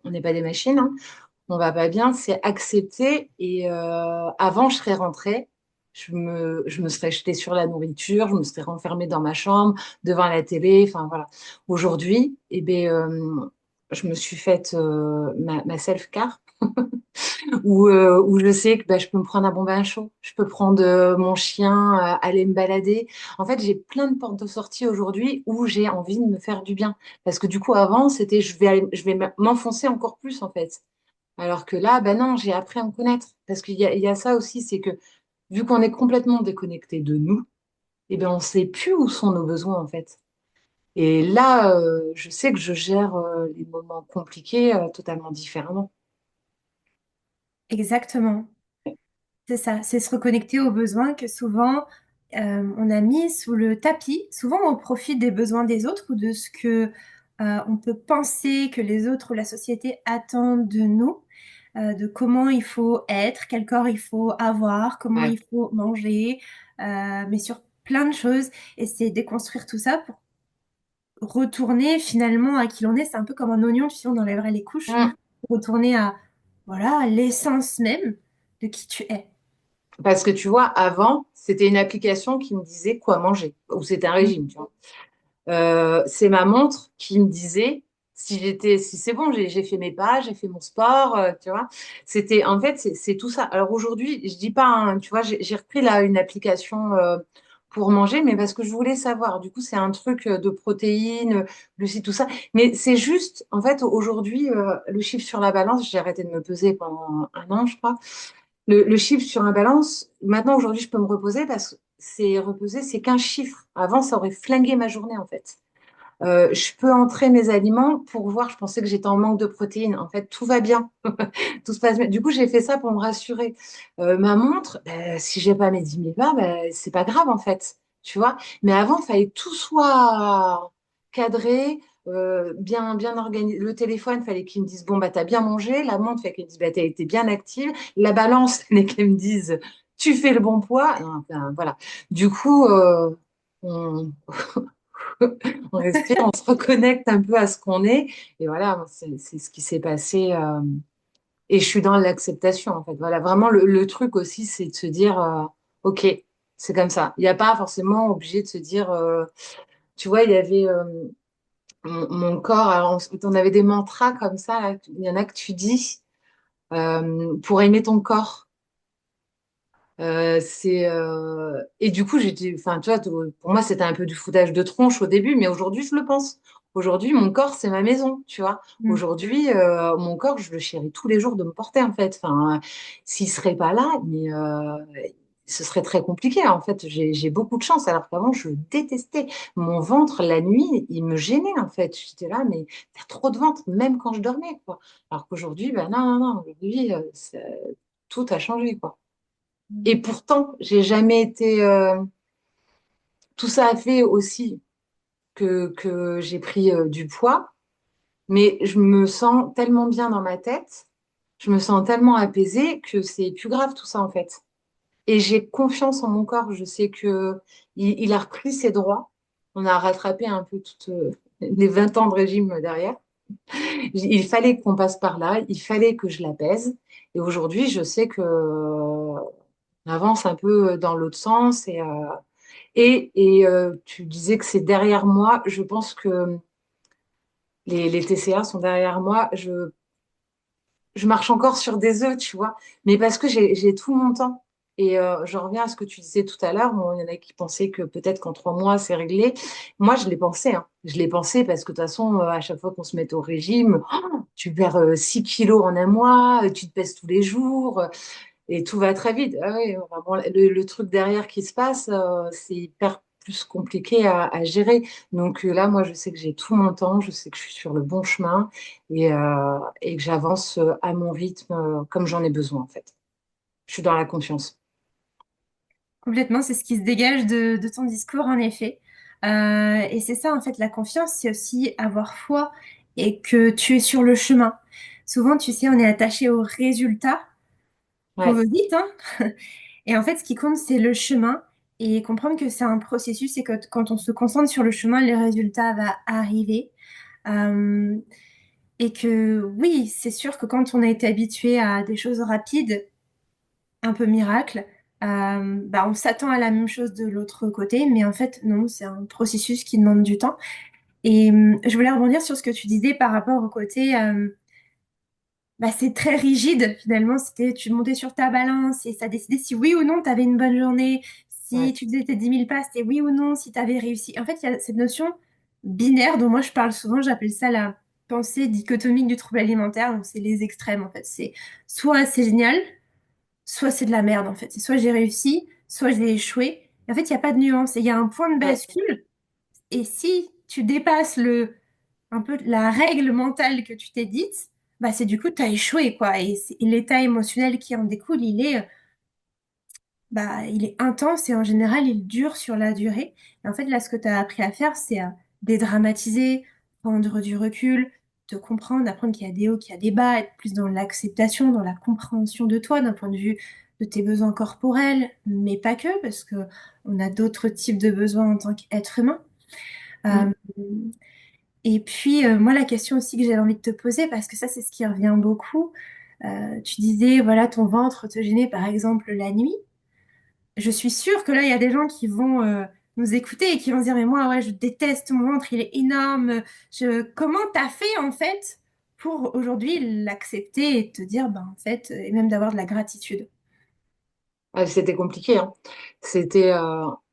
on n'est pas des machines, hein, on va pas bien. C'est accepter. Et avant, je serais rentrée. Je me serais jetée sur la nourriture, je me serais renfermée dans ma chambre, devant la télé, enfin voilà. Aujourd'hui, eh ben, je me suis faite ma self-care où je sais que bah, je peux me prendre un bon bain chaud, je peux prendre mon chien, aller me balader. En fait, j'ai plein de portes de sortie aujourd'hui où j'ai envie de me faire du bien. Parce que du coup, avant, c'était je vais m'enfoncer encore plus en fait. Alors que là, ben non, j'ai appris à me connaître. Parce qu'il y a ça aussi, c'est que vu qu'on est complètement déconnecté de nous, eh ben, on ne sait plus où sont nos besoins en fait. Et là, je sais que je gère les moments compliqués totalement différemment. Exactement. C'est ça, c'est se reconnecter aux besoins que souvent on a mis sous le tapis. Souvent, on profite des besoins des autres ou de ce que on peut penser que les autres ou la société attendent de nous, de comment il faut être, quel corps il faut avoir, comment Ouais. il faut manger, mais sur plein de choses. Et c'est déconstruire tout ça pour retourner finalement à qui l'on est. C'est un peu comme un oignon, tu sais, on enlèverait les couches, Mm. retourner à voilà l'essence même de qui tu es. Parce que tu vois, avant, c'était une application qui me disait quoi manger, ou c'était un régime, tu vois. C'est ma montre qui me disait si c'est bon, j'ai fait mes pas, j'ai fait mon sport, tu vois. En fait, c'est tout ça. Alors aujourd'hui, je dis pas, hein, tu vois, j'ai repris là une application pour manger, mais parce que je voulais savoir. Du coup, c'est un truc de protéines, glucides, tout ça. Mais c'est juste, en fait, aujourd'hui, le chiffre sur la balance, j'ai arrêté de me peser pendant un an, je crois. Le chiffre sur un balance, maintenant, aujourd'hui, je peux me reposer parce que c'est reposer, c'est qu'un chiffre. Avant, ça aurait flingué ma journée, en fait. Je peux entrer mes aliments pour voir, je pensais que j'étais en manque de protéines. En fait, tout va bien, tout se passe bien. Du coup, j'ai fait ça pour me rassurer. Ma montre, si j'ai pas mes 10 000 pas, c'est pas grave, en fait. Tu vois? Mais avant, il fallait que tout soit cadré, bien organisé. Le téléphone, il fallait qu'il me dise, bon, bah, t'as bien mangé. La montre, il fallait qu'il me dise, bah, t'as été bien active. La balance, il fallait qu'elle me dise, tu fais le bon poids. Enfin, voilà. Du coup, on, on respire, on se reconnecte un peu à ce qu'on est. Et voilà, c'est ce qui s'est passé. Et je suis dans l'acceptation, en fait. Voilà, vraiment, le truc aussi, c'est de se dire, OK, c'est comme ça. Il n'y a pas forcément obligé de se dire, tu vois, il y avait mon corps, alors on avait des mantras comme ça, là. Il y en a que tu dis pour aimer ton corps. Et du coup, enfin, tu vois, pour moi, c'était un peu du foutage de tronche au début, mais aujourd'hui, je le pense. Aujourd'hui, mon corps, c'est ma maison, tu vois. Mm. Aujourd'hui, mon corps, je le chéris tous les jours de me porter, en fait. Enfin, s'il serait pas là, mais ce serait très compliqué. En fait, j'ai beaucoup de chance, alors qu'avant, je détestais. Mon ventre, la nuit, il me gênait, en fait. J'étais là, mais t'as trop de ventre, même quand je dormais, quoi. Alors qu'aujourd'hui, ben non, non, non, aujourd'hui, tout a changé, quoi. Et pourtant, j'ai jamais été. Tout ça a fait aussi que j'ai pris du poids, mais je me sens tellement bien dans ma tête, je me sens tellement apaisée que c'est plus grave tout ça en fait. Et j'ai confiance en mon corps. Je sais que il a repris ses droits. On a rattrapé un peu toutes les 20 ans de régime derrière. Il fallait qu'on passe par là. Il fallait que je l'apaise. Et aujourd'hui, je sais que on avance un peu dans l'autre sens et tu disais que c'est derrière moi. Je pense que les TCA sont derrière moi. Je marche encore sur des œufs, tu vois, mais parce que j'ai tout mon temps. Et je reviens à ce que tu disais tout à l'heure. Bon, il y en a qui pensaient que peut-être qu'en 3 mois, c'est réglé. Moi, je l'ai pensé, hein. Je l'ai pensé parce que de toute façon, à chaque fois qu'on se met au régime, tu perds 6 kilos en un mois, tu te pèses tous les jours. Et tout va très vite. Ah oui, vraiment, le truc derrière qui se passe, c'est hyper. plus compliqué à gérer. Donc là, moi, je sais que j'ai tout mon temps, je sais que je suis sur le bon chemin et que j'avance à mon rythme comme j'en ai besoin, en fait. Je suis dans la confiance. Complètement, c'est ce qui se dégage de ton discours, en effet. Et c'est ça, en fait, la confiance, c'est aussi avoir foi et que tu es sur le chemin. Souvent, tu sais, on est attaché au résultat qu'on Ouais, veut vite, hein. Et en fait, ce qui compte, c'est le chemin et comprendre que c'est un processus et que quand on se concentre sur le chemin, le résultat va arriver. Euh, et que oui, c'est sûr que quand on a été habitué à des choses rapides, un peu miracle, bah, on s'attend à la même chose de l'autre côté, mais en fait, non, c'est un processus qui demande du temps. Et je voulais rebondir sur ce que tu disais par rapport au côté, bah, c'est très rigide finalement. C'était, tu montais sur ta balance et ça décidait si oui ou non tu avais une bonne journée, si ouais. tu faisais tes 10 000 pas, c'était oui ou non, si tu avais réussi. En fait, il y a cette notion binaire dont moi je parle souvent, j'appelle ça la pensée dichotomique du trouble alimentaire. Donc, c'est les extrêmes en fait. C'est soit c'est génial, soit c'est de la merde en fait. C'est soit j'ai réussi, soit j'ai échoué. En fait, il n'y a pas de nuance. Et il y a un point de Ouais. bascule. Et si tu dépasses un peu la règle mentale que tu t'es dite, bah c'est du coup, tu as échoué, quoi. Et l'état émotionnel qui en découle, il est intense et en général, il dure sur la durée. Et en fait, là, ce que tu as appris à faire, c'est à dédramatiser, prendre du recul, te comprendre, apprendre qu'il y a des hauts, qu'il y a des bas, être plus dans l'acceptation, dans la compréhension de toi, d'un point de vue de tes besoins corporels, mais pas que, parce que on a d'autres types de besoins en tant qu'être humain. Mm. Euh, et puis, moi, la question aussi que j'avais envie de te poser, parce que ça, c'est ce qui revient beaucoup, tu disais, voilà, ton ventre te gênait, par exemple, la nuit. Je suis sûre que là, il y a des gens qui vont nous écouter et qui vont se dire, mais moi, ouais, je déteste mon ventre, il est énorme. Comment t'as fait, en fait, pour aujourd'hui l'accepter et te dire, ben, en fait, et même d'avoir de la gratitude. Ouais, c'était compliqué, hein. C'était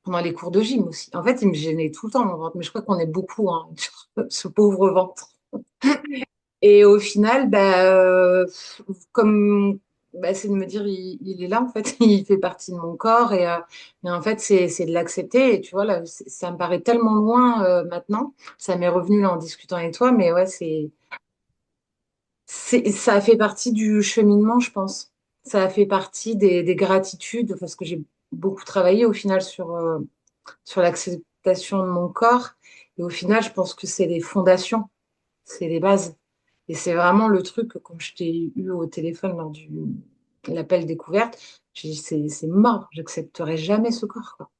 pendant les cours de gym aussi. En fait, il me gênait tout le temps, mon ventre, mais je crois qu'on est beaucoup hein, sur ce pauvre ventre. Et au final, comme c'est de me dire, il est là, en fait, il fait partie de mon corps. Mais en fait, c'est de l'accepter. Et tu vois, là, ça me paraît tellement loin maintenant. Ça m'est revenu là en discutant avec toi, mais ouais, ça a fait partie du cheminement, je pense. Ça a fait partie des gratitudes, parce que j'ai beaucoup travaillé au final sur l'acceptation de mon corps. Et au final, je pense que c'est les fondations, c'est les bases. Et c'est vraiment le truc, que quand je t'ai eu au téléphone lors de l'appel découverte, j'ai dit, c'est mort, j'accepterai jamais ce corps, quoi.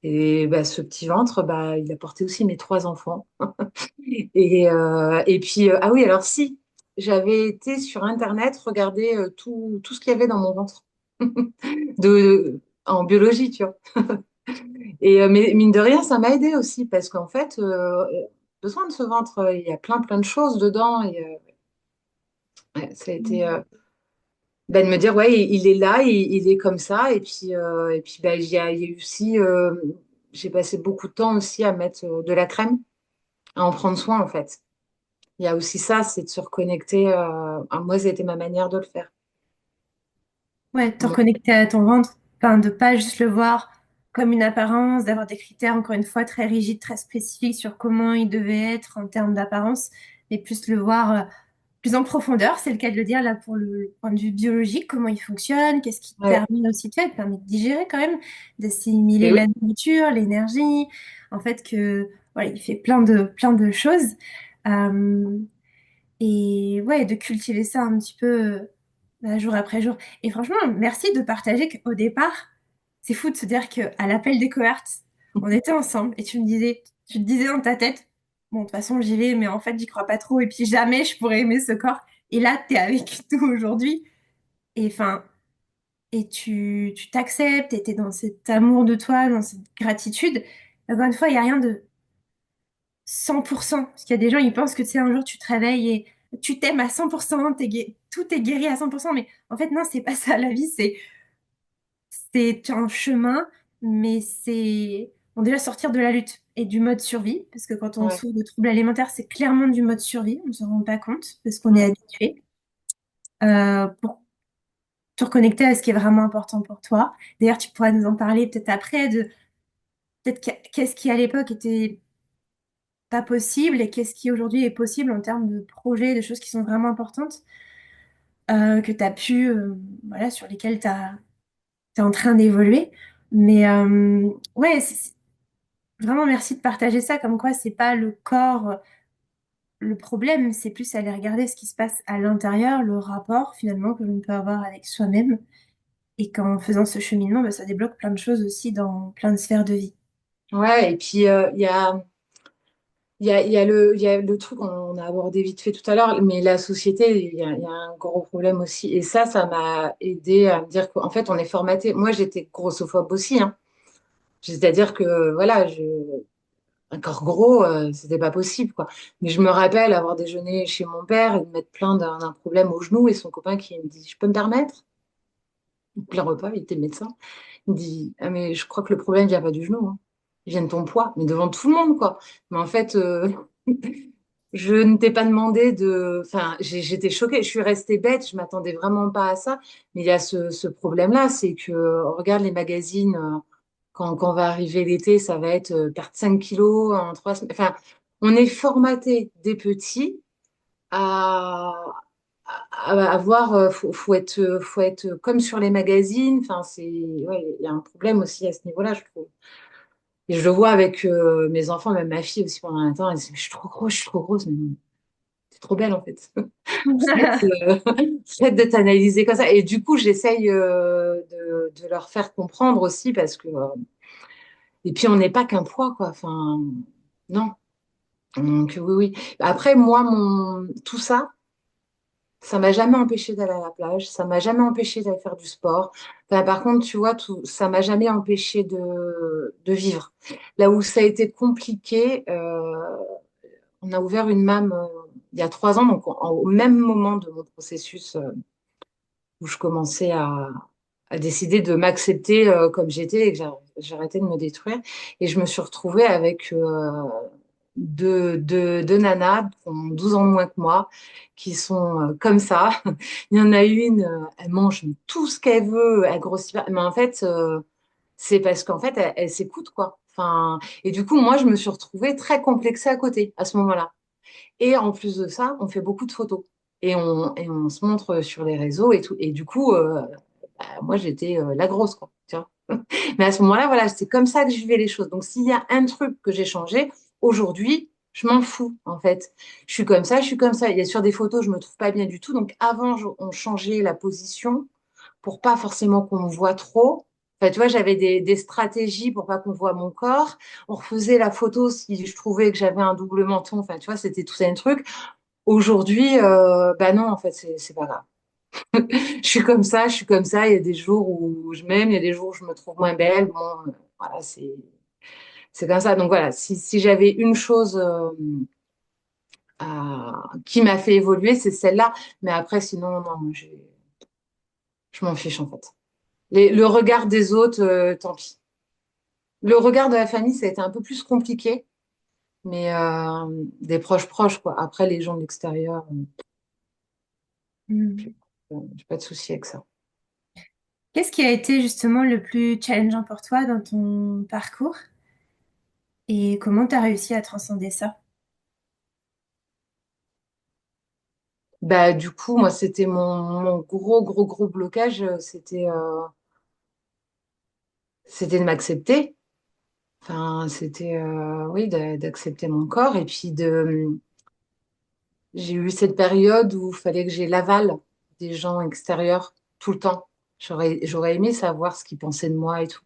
Et ce petit ventre, il a porté aussi mes trois enfants. Et puis, ah oui, alors si, j'avais été sur Internet regarder tout ce qu'il y avait dans mon ventre en biologie, tu vois. Mais mine de rien, ça m'a aidé aussi parce qu'en fait, besoin de ce ventre, il y a plein de choses dedans. Ouais, ça a été de me dire, ouais, il est là, il est comme ça. Et puis il y a eu aussi, j'ai passé beaucoup de temps aussi à mettre de la crème, à en prendre soin en fait. Il y a aussi ça, c'est de se reconnecter. Moi, ça a été ma manière de le faire. Ouais, te Donc, reconnecter à ton ventre, enfin, de pas juste le voir comme une apparence, d'avoir des critères, encore une fois, très rigides, très spécifiques sur comment il devait être en termes d'apparence, mais plus le voir plus en profondeur, c'est le cas de le dire là pour le point de vue biologique, comment il fonctionne, qu'est-ce qui te ouais, permet aussi de faire, te permet de digérer quand même, d'assimiler et la oui, nourriture, l'énergie, en fait que voilà, il fait plein de choses. Euh, et ouais, de cultiver ça un petit peu jour après jour. Et franchement, merci de partager qu'au départ, c'est fou de se dire qu'à l'appel découverte, on était ensemble et tu te disais dans ta tête, bon, de toute façon, j'y vais, mais en fait, j'y crois pas trop et puis jamais je pourrais aimer ce corps. Et là, t'es avec nous aujourd'hui et enfin, et tu t'acceptes et t'es dans cet amour de toi, dans cette gratitude. Encore une fois, il n'y a rien de 100%. Parce qu'il y a des gens, ils pensent que tu sais, un jour, tu te réveilles et tu t'aimes à 100%, tout est guéri à 100%. Mais en fait, non, c'est pas ça la vie. C'est un chemin, mais c'est bon, déjà sortir de la lutte et du mode survie. Parce que quand on ouais, souffre de troubles alimentaires, c'est clairement du mode survie. On ne se rend pas compte parce qu'on est mm, habitué. Pour te reconnecter à ce qui est vraiment important pour toi. D'ailleurs, tu pourras nous en parler peut-être après peut-être qu'est-ce qui à l'époque était pas possible et qu'est-ce qui aujourd'hui est possible en termes de projets, de choses qui sont vraiment importantes, que tu as pu, voilà, sur lesquelles tu es en train d'évoluer. Mais ouais, vraiment merci de partager ça, comme quoi c'est pas le corps le problème, c'est plus aller regarder ce qui se passe à l'intérieur, le rapport finalement que l'on peut avoir avec soi-même. Et qu'en faisant ce cheminement, bah, ça débloque plein de choses aussi dans plein de sphères de vie. Ouais, et puis il y a le truc qu'on a abordé vite fait tout à l'heure, mais la société, il y a un gros problème aussi. Et ça m'a aidé à me dire qu'en fait, on est formaté. Moi, j'étais grossophobe aussi, hein. C'est-à-dire que, voilà, un corps gros, c'était pas possible, quoi. Mais je me rappelle avoir déjeuné chez mon père et de mettre plein d'un problème au genou et son copain qui me dit, je peux me permettre? Plein repas, il était médecin. Il me dit, ah, mais je crois que le problème vient pas du genou, hein. Il vient de ton poids, mais devant tout le monde, quoi. Mais en fait, je ne t'ai pas demandé de. Enfin, j'étais choquée, je suis restée bête, je m'attendais vraiment pas à ça. Mais il y a ce problème-là, c'est que, regarde les magazines, quand va arriver l'été, ça va être perdre 5 kilos en 3 semaines. Enfin, on est formaté des petits à, à avoir. Faut être comme sur les magazines. Enfin, ouais, il y a un problème aussi à ce niveau-là, je trouve. Et je le vois avec mes enfants, même ma fille aussi pendant un temps, elle dit, je suis trop grosse, je suis trop grosse. Mais non, t'es trop belle en fait. Arrête, arrête de t'analyser comme ça. Et du coup, j'essaye de leur faire comprendre aussi parce que. Et puis, on n'est pas qu'un poids, quoi. Enfin, non. Donc, oui, oui. Après, moi, tout ça, ça m'a jamais empêché d'aller à la plage. Ça m'a jamais empêché d'aller faire du sport. Enfin, par contre, tu vois, ça m'a jamais empêché de vivre. Là où ça a été compliqué, on a ouvert une MAM il y a 3 ans, donc au même moment de mon processus où je commençais à décider de m'accepter comme j'étais et que j'arrêtais de me détruire. Et je me suis retrouvée avec deux nanas qui ont 12 ans de moins que moi, qui sont comme ça. Il y en a une, elle mange tout ce qu'elle veut, elle grossit pas. Mais en fait, c'est parce qu'en fait, elle s'écoute, quoi. Enfin, et du coup, moi, je me suis retrouvée très complexée à côté, à ce moment-là. Et en plus de ça, on fait beaucoup de photos. Et on se montre sur les réseaux et tout. Et du coup, moi, j'étais la grosse, quoi. Tu vois. Mais à ce moment-là, voilà, c'est comme ça que je vivais les choses. Donc, s'il y a un truc que j'ai changé, aujourd'hui, je m'en fous, en fait. Je suis comme ça, je suis comme ça. Il y a sur des photos, je me trouve pas bien du tout. Donc, avant, on changeait la position pour pas forcément qu'on me voit trop. Enfin, tu vois, j'avais des stratégies pour pas qu'on voit mon corps. On refaisait la photo si je trouvais que j'avais un double menton. Enfin, tu vois, c'était tout ça un truc. Aujourd'hui, bah non, en fait, c'est pas grave. Je suis comme ça, je suis comme ça. Il y a des jours où je m'aime, il y a des jours où je me trouve moins belle. Bon, voilà, c'est comme ça. Donc voilà, si j'avais une chose qui m'a fait évoluer, c'est celle-là. Mais après, sinon, non, je m'en fiche en fait. Le regard des autres, tant pis. Le regard de la famille, ça a été un peu plus compliqué, mais des proches proches, quoi. Après, les gens de l'extérieur, Hmm. j'ai pas de souci avec ça. Qu'est-ce qui a été justement le plus challengeant pour toi dans ton parcours et comment tu as réussi à transcender ça? Bah, du coup, moi, c'était mon gros blocage, c'était de m'accepter. Enfin, c'était, oui, d'accepter mon corps. Et puis, j'ai eu cette période où il fallait que j'ai l'aval des gens extérieurs tout le temps. J'aurais aimé savoir ce qu'ils pensaient de moi et tout.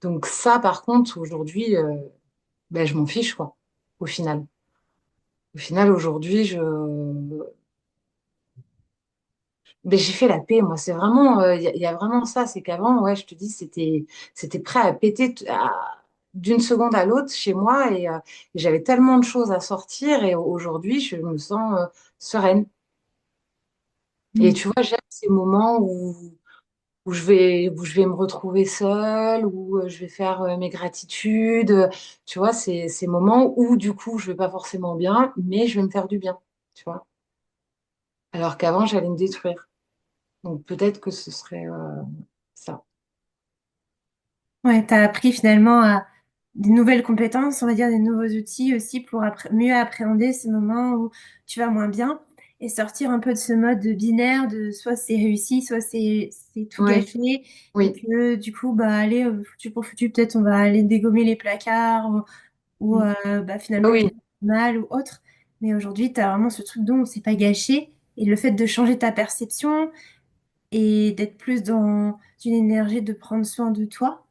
Donc ça, par contre, aujourd'hui, ben, je m'en fiche, quoi, au final. Au final, aujourd'hui, ben, j'ai fait la paix, moi. C'est vraiment, il y a vraiment ça. C'est qu'avant, ouais, je te dis, c'était prêt à péter d'une seconde à l'autre chez moi et j'avais tellement de choses à sortir et aujourd'hui, je me sens sereine. Et Hmm. tu vois, j'aime ces moments où je vais me retrouver seule, où je vais faire mes gratitudes. Tu vois, c'est ces moments où, du coup, je vais pas forcément bien, mais je vais me faire du bien. Tu vois, alors qu'avant, j'allais me détruire. Donc, peut-être que ce serait ça. Ouais, tu as appris finalement des nouvelles compétences, on va dire des nouveaux outils aussi pour mieux appréhender ces moments où tu vas moins bien et sortir un peu de ce mode de binaire de soit c'est réussi, soit c'est tout Ouais, gâché et oui. que du coup, bah, allez, foutu pour foutu, peut-être on va aller dégommer les placards ou Mm. bah, Ah finalement oui, tout va mal ou autre. Mais aujourd'hui, tu as vraiment ce truc dont c'est pas gâché et le fait de changer ta perception et d'être plus dans une énergie de prendre soin de toi,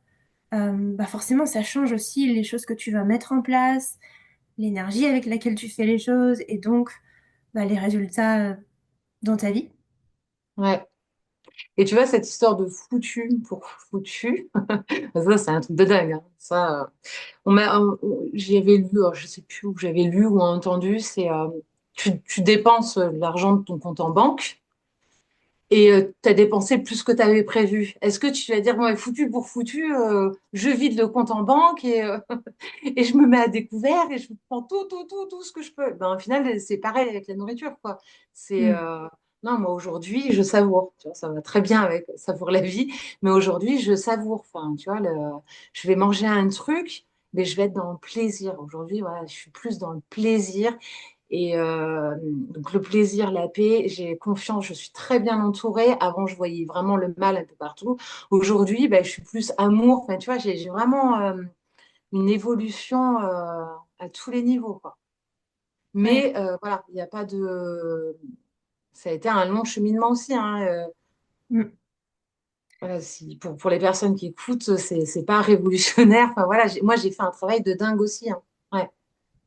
bah forcément, ça change aussi les choses que tu vas mettre en place, l'énergie avec laquelle tu fais les choses et donc bah, les résultats dans ta vie. ouais. Et tu vois, cette histoire de foutu pour foutu, ça, c'est un truc de dingue, hein. Ça, j'y avais lu, je sais plus où j'avais lu ou entendu, tu dépenses l'argent de ton compte en banque et tu as dépensé plus que tu avais prévu. Est-ce que tu vas dire, bon, foutu pour foutu, je vide le compte en banque et je me mets à découvert et je prends tout ce que je peux. Ben, au final, c'est pareil avec la nourriture, quoi. C'est, Mm. euh, non, moi aujourd'hui, je savoure. Tu vois, ça va très bien avec savoure la vie, mais aujourd'hui, je savoure. Enfin, tu vois, je vais manger un truc, mais je vais être dans le plaisir. Aujourd'hui, voilà, je suis plus dans le plaisir. Et donc le plaisir, la paix, j'ai confiance, je suis très bien entourée. Avant, je voyais vraiment le mal un peu partout. Aujourd'hui, ben, je suis plus amour. Enfin, tu vois, j'ai vraiment une évolution à tous les niveaux, quoi. Ouais. Mais voilà, il n'y a pas de. Ça a été un long cheminement aussi, hein. Mm. Voilà, pour les personnes qui écoutent, c'est pas révolutionnaire. Enfin, voilà, moi, j'ai fait un travail de dingue aussi, hein. Ouais.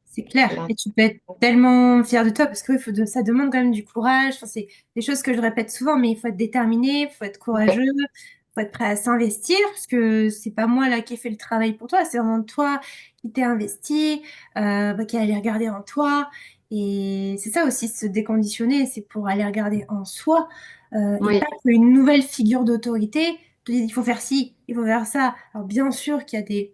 C'est clair. Là. Et tu peux être tellement fier de toi parce que oui, ça demande quand même du courage. Enfin, c'est des choses que je répète souvent, mais il faut être déterminé, il faut être Ouais, courageux, il faut être prêt à s'investir parce que c'est pas moi là qui ai fait le travail pour toi, c'est vraiment toi qui t'es investi, bah, qui allé regarder en toi. Et c'est ça aussi, se déconditionner, c'est pour aller regarder en soi et oui, pas qu'une nouvelle figure d'autorité te dise il faut faire ci, il faut faire ça. Alors bien sûr qu'il y a des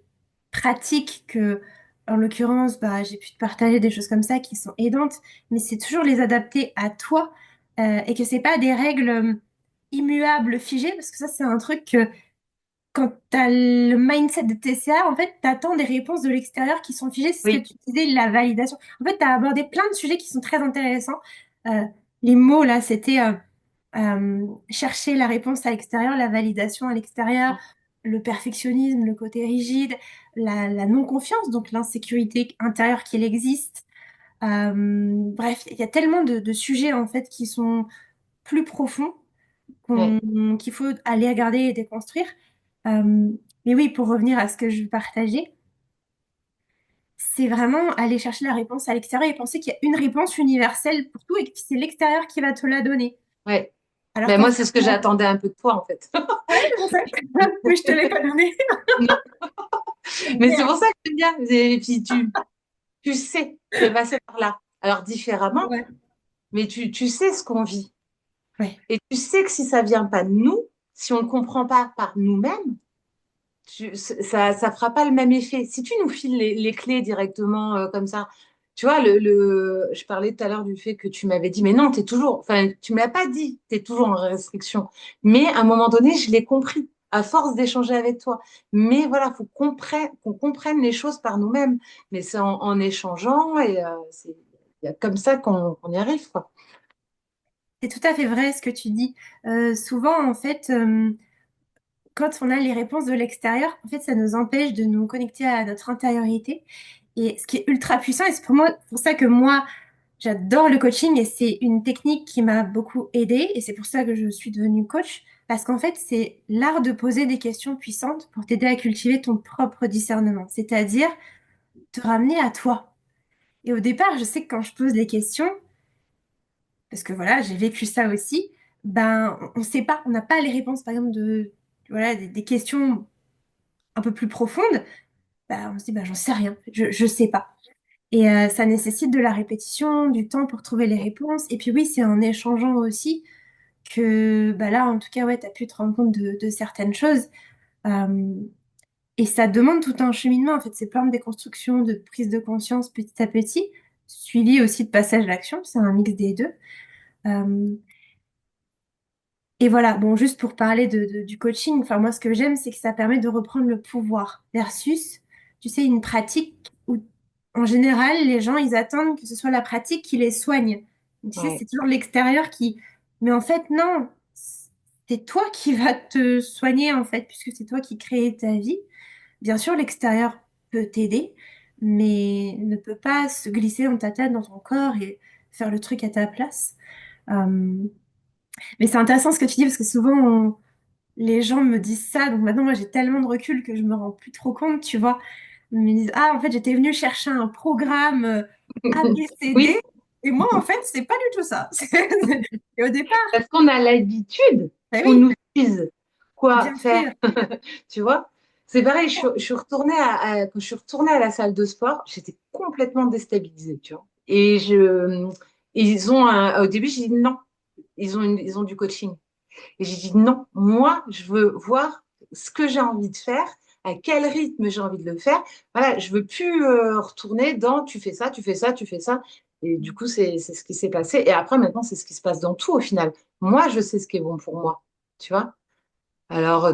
pratiques que en l'occurrence, bah, j'ai pu te partager des choses comme ça qui sont aidantes, mais c'est toujours les adapter à toi et que c'est pas des règles immuables, figées, parce que ça, c'est un truc que quand tu as le mindset de TCA, en fait, tu attends des réponses de l'extérieur qui sont figées. C'est ce que oui, tu disais, la validation. En fait, tu as abordé plein de sujets qui sont très intéressants. Les mots, là, c'était chercher la réponse à l'extérieur, la validation à l'extérieur, le perfectionnisme, le côté rigide, la non-confiance, donc l'insécurité intérieure qu'il existe. Bref, il y a tellement de sujets, en fait, qui sont plus profonds ouais, qu'il faut aller regarder et déconstruire. Mais oui, pour revenir à ce que je partageais, c'est vraiment aller chercher la réponse à l'extérieur et penser qu'il y a une réponse universelle pour tout et que c'est l'extérieur qui va te la donner. ouais. Alors Ben, qu'en moi, fait, c'est ce que j'attendais un peu de toi, en fait. je sais, mais je te l'ai pas donné. Non. Mais c'est Merde. pour ça que j'aime bien. Et puis, tu sais, tu es passé par là. Alors, différemment, Ouais, mais tu sais ce qu'on vit. ouais, Et tu sais que si ça vient pas de nous, si on ne le comprend pas par nous-mêmes, ça fera pas le même effet. Si tu nous files les clés directement comme ça, tu vois, je parlais tout à l'heure du fait que tu m'avais dit, mais non, t'es toujours, enfin, tu me l'as pas dit, tu es toujours en restriction. Mais à un moment donné, je l'ai compris à force d'échanger avec toi. Mais voilà, faut qu'on comprenne les choses par nous-mêmes. Mais c'est en échangeant et il y a comme ça qu'on y arrive, quoi. c'est tout à fait vrai ce que tu dis. Souvent, en fait, quand on a les réponses de l'extérieur, en fait, ça nous empêche de nous connecter à notre intériorité. Et ce qui est ultra puissant, et c'est pour ça que moi, j'adore le coaching et c'est une technique qui m'a beaucoup aidée et c'est pour ça que je suis devenue coach parce qu'en fait, c'est l'art de poser des questions puissantes pour t'aider à cultiver ton propre discernement, c'est-à-dire te ramener à toi. Et au départ, je sais que quand je pose les questions, parce que voilà, j'ai vécu ça aussi, ben on ne sait pas, on n'a pas les réponses par exemple de voilà des questions un peu plus profondes, ben, on se dit ben j'en sais rien, je sais pas. Et ça nécessite de la répétition, du temps pour trouver les réponses. Et puis oui, c'est en échangeant aussi que bah là, en tout cas, ouais, tu as pu te rendre compte de certaines choses. Euh, et ça demande tout un cheminement. En fait, c'est plein de déconstruction, de prise de conscience petit à petit, suivi aussi de passage à l'action. C'est un mix des deux. Euh, et voilà, bon, juste pour parler du coaching, enfin moi, ce que j'aime, c'est que ça permet de reprendre le pouvoir versus tu sais, une pratique où, en général, les gens, ils attendent que ce soit la pratique qui les soigne. Donc, tu sais, Ouais, c'est toujours l'extérieur qui... Mais en fait, non, c'est toi qui vas te soigner, en fait, puisque c'est toi qui crée ta vie. Bien sûr, l'extérieur peut t'aider, mais ne peut pas se glisser dans ta tête, dans ton corps et faire le truc à ta place. Euh, mais c'est intéressant ce que tu dis parce que souvent les gens me disent ça. Donc maintenant, moi, j'ai tellement de recul que je me rends plus trop compte, tu vois. Ils me disent, ah, en fait, j'étais venue chercher un programme ABCD oui, et moi, en fait, c'est pas du tout ça. Et au départ, parce qu'on a l'habitude ben qu'on oui, nous dise quoi bien faire, sûr. tu vois. C'est pareil, je suis retournée quand je suis retournée à la salle de sport, j'étais complètement déstabilisée, tu vois. Au début, j'ai dit non, ils ont du coaching. Et j'ai dit non, moi, je veux voir ce que j'ai envie de faire, à quel rythme j'ai envie de le faire. Voilà, je veux plus retourner dans tu fais ça, tu fais ça, tu fais ça. Et du coup, c'est ce qui s'est passé. Et après, maintenant, c'est ce qui se passe dans tout au final. Moi, je sais ce qui est bon pour moi, tu vois. Alors,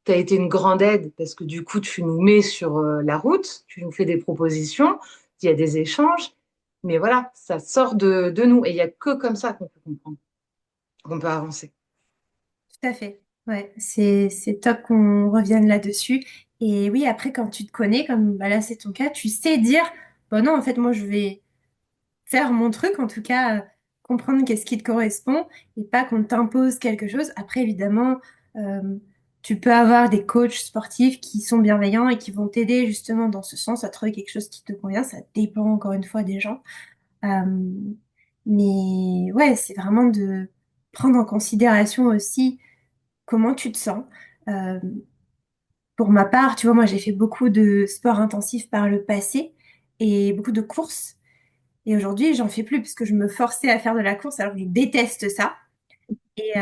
tu as été une grande aide parce que du coup, tu nous mets sur la route, tu nous fais des propositions, il y a des échanges. Mais voilà, ça sort de nous. Et il n'y a que comme ça qu'on peut comprendre, qu'on peut avancer. Tout à fait. Ouais, c'est top qu'on revienne là-dessus. Et oui, après, quand tu te connais, comme bah là c'est ton cas, tu sais dire, bon non, en fait, moi je vais faire mon truc, en tout cas, comprendre qu'est-ce qui te correspond et pas qu'on t'impose quelque chose. Après, évidemment, euh, tu peux avoir des coachs sportifs qui sont bienveillants et qui vont t'aider justement dans ce sens à trouver quelque chose qui te convient. Ça dépend encore une fois des gens. Euh, mais ouais, c'est vraiment de prendre en considération aussi comment tu te sens. Euh, pour ma part, tu vois, moi j'ai fait beaucoup de sport intensif par le passé et beaucoup de courses. Et aujourd'hui, j'en fais plus parce que je me forçais à faire de la course alors que je déteste ça. Et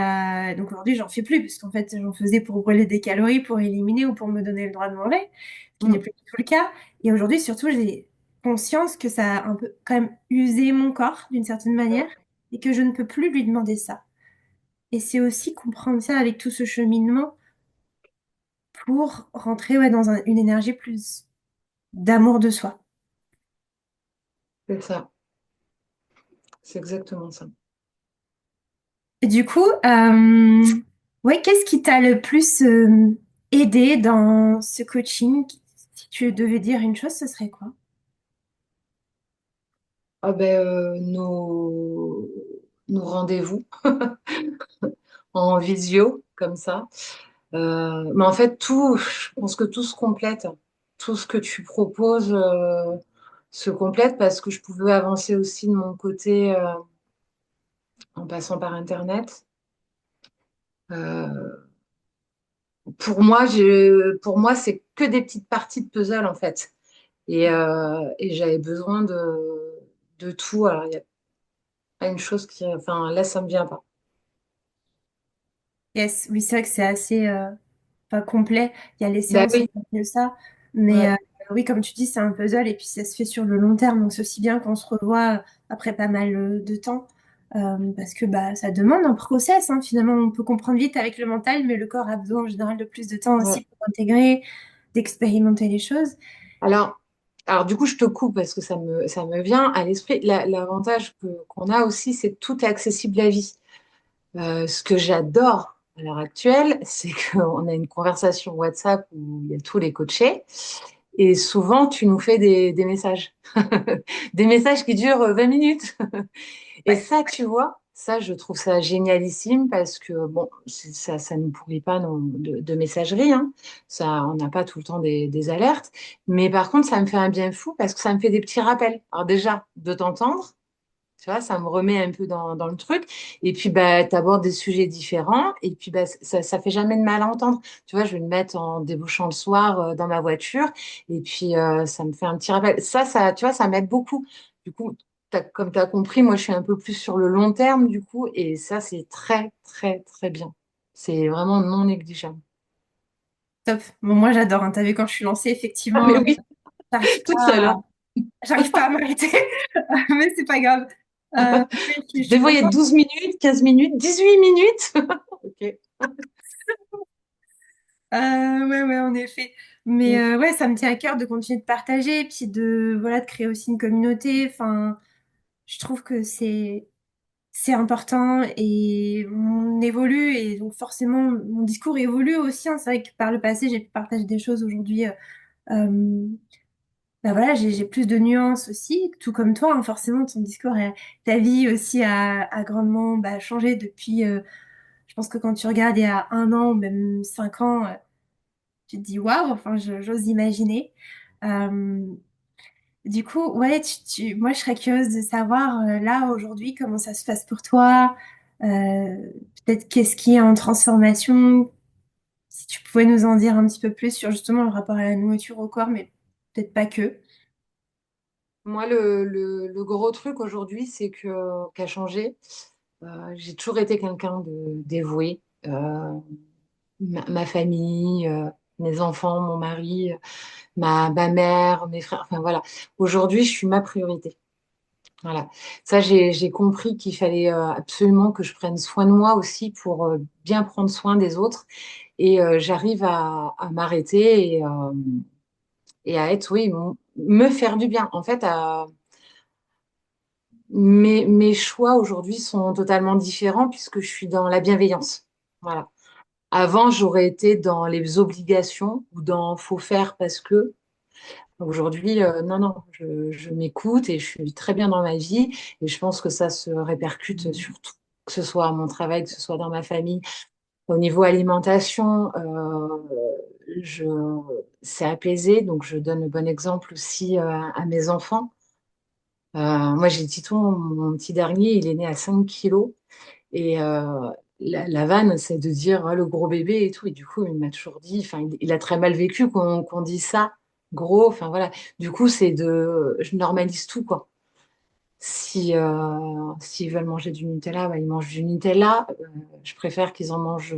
donc aujourd'hui, j'en fais plus parce qu'en fait, j'en faisais pour brûler des calories, pour éliminer ou pour me donner le droit de manger, ce qui n'est Mm. plus du tout le cas. Et aujourd'hui, surtout, j'ai conscience que ça a un peu quand même usé mon corps d'une certaine manière et que je ne peux plus lui demander ça. Et c'est aussi comprendre ça avec tout ce cheminement pour rentrer ouais, dans une énergie plus d'amour de soi. C'est ça, c'est exactement ça. Et du coup, ouais, qu'est-ce qui t'a le plus aidé dans ce coaching? Si tu devais dire une chose, ce serait quoi? Ah ben, nos rendez-vous en visio, comme ça. Mais en fait, tout, je pense que tout se complète. Tout ce que tu proposes se complète parce que je pouvais avancer aussi de mon côté en passant par Internet. Euh, pour moi, c'est que des petites parties de puzzle en fait. Et j'avais besoin de tout. Alors, il n'y a pas une chose qui, enfin, là, ça me vient pas. Yes, oui, c'est vrai que c'est assez pas complet. Il y a les Bah séances oui, qui font mieux ça. Mais ouais, oui, comme tu dis, c'est un puzzle et puis ça se fait sur le long terme. Donc c'est aussi bien qu'on se revoit après pas mal de temps. Parce que bah, ça demande un process, hein. Finalement, on peut comprendre vite avec le mental, mais le corps a besoin en général de plus de temps ouais. aussi pour intégrer, d'expérimenter les choses. Alors, alors, du coup, je te coupe parce que ça me vient à l'esprit. L'avantage qu'on a aussi, c'est que tout est accessible à vie. Ce que j'adore à l'heure actuelle, c'est qu'on a une conversation WhatsApp où il y a tous les coachés. Et souvent, tu nous fais des messages. Des messages qui durent 20 minutes. Et Ouais. ça, tu vois, ça, je trouve ça génialissime parce que, bon, ça ne pourrit pas de messagerie, hein. Ça, on n'a pas tout le temps des alertes. Mais par contre, ça me fait un bien fou parce que ça me fait des petits rappels. Alors déjà, de t'entendre, tu vois, ça me remet un peu dans le truc. Et puis, bah, tu abordes des sujets différents. Et puis, bah, ça fait jamais de mal à entendre. Tu vois, je vais le mettre en débouchant le soir dans ma voiture. Et puis, ça me fait un petit rappel. Tu vois, ça m'aide beaucoup. Du coup, comme tu as compris, moi, je suis un peu plus sur le long terme, du coup. Et ça, c'est très, très, très bien. C'est vraiment non négligeable. Top. Bon, moi, j'adore, hein. T'as vu, quand je suis lancée, Ah, effectivement, mais oui, j'arrive toute seule, pas, hein. j'arrive pas à m'arrêter. Mais c'est pas grave. Oui, je suis Des fois, il y a contente. 12 minutes, 15 minutes, 18 minutes. OK. Ouais, en effet. Mais Mm. ouais, ça me tient à cœur de continuer de partager, puis voilà, de créer aussi une communauté. Enfin, je trouve que c'est important et on évolue et donc forcément mon discours évolue aussi, hein. C'est vrai que par le passé, j'ai pu partager des choses aujourd'hui. Euh, Bah voilà, j'ai plus de nuances aussi, tout comme toi, hein. Forcément, ton discours, ta vie aussi a grandement changé depuis. Je pense que quand tu regardes il y a 1 an, même 5 ans, tu te dis waouh. Enfin, j'ose imaginer. Euh, du coup, ouais, moi, je serais curieuse de savoir là aujourd'hui comment ça se passe pour toi. Euh, Peut-être qu'est-ce qui est en transformation. Si tu pouvais nous en dire un petit peu plus sur justement le rapport à la nourriture au corps, mais peut-être pas que. Moi, le gros truc aujourd'hui, c'est que qu'a changé. J'ai toujours été quelqu'un de dévoué. Ma famille, mes enfants, mon mari, ma mère, mes frères. Enfin voilà. Aujourd'hui, je suis ma priorité. Voilà. Ça, j'ai compris qu'il fallait absolument que je prenne soin de moi aussi pour bien prendre soin des autres. Et j'arrive à m'arrêter et à être, oui, me faire du bien. En fait, mes choix aujourd'hui sont totalement différents puisque je suis dans la bienveillance. Voilà. Avant, j'aurais été dans les obligations ou dans faut faire parce que. Aujourd'hui, non, non, je m'écoute et je suis très bien dans ma vie et je pense que ça se répercute sur tout, que ce soit à mon travail, que ce soit dans ma famille. Au niveau alimentation, je, c'est apaisé, donc je donne le bon exemple aussi à mes enfants. Moi, j'ai Titon, mon petit dernier, il est né à 5 kilos. Et la vanne, c'est de dire ah, le gros bébé et tout. Et du coup, il m'a toujours dit, enfin, il a très mal vécu qu'on dise ça, gros. Enfin, voilà. Du coup, je normalise tout, quoi. Si, s'ils veulent manger du Nutella, bah, ils mangent du Nutella. Je préfère qu'ils en mangent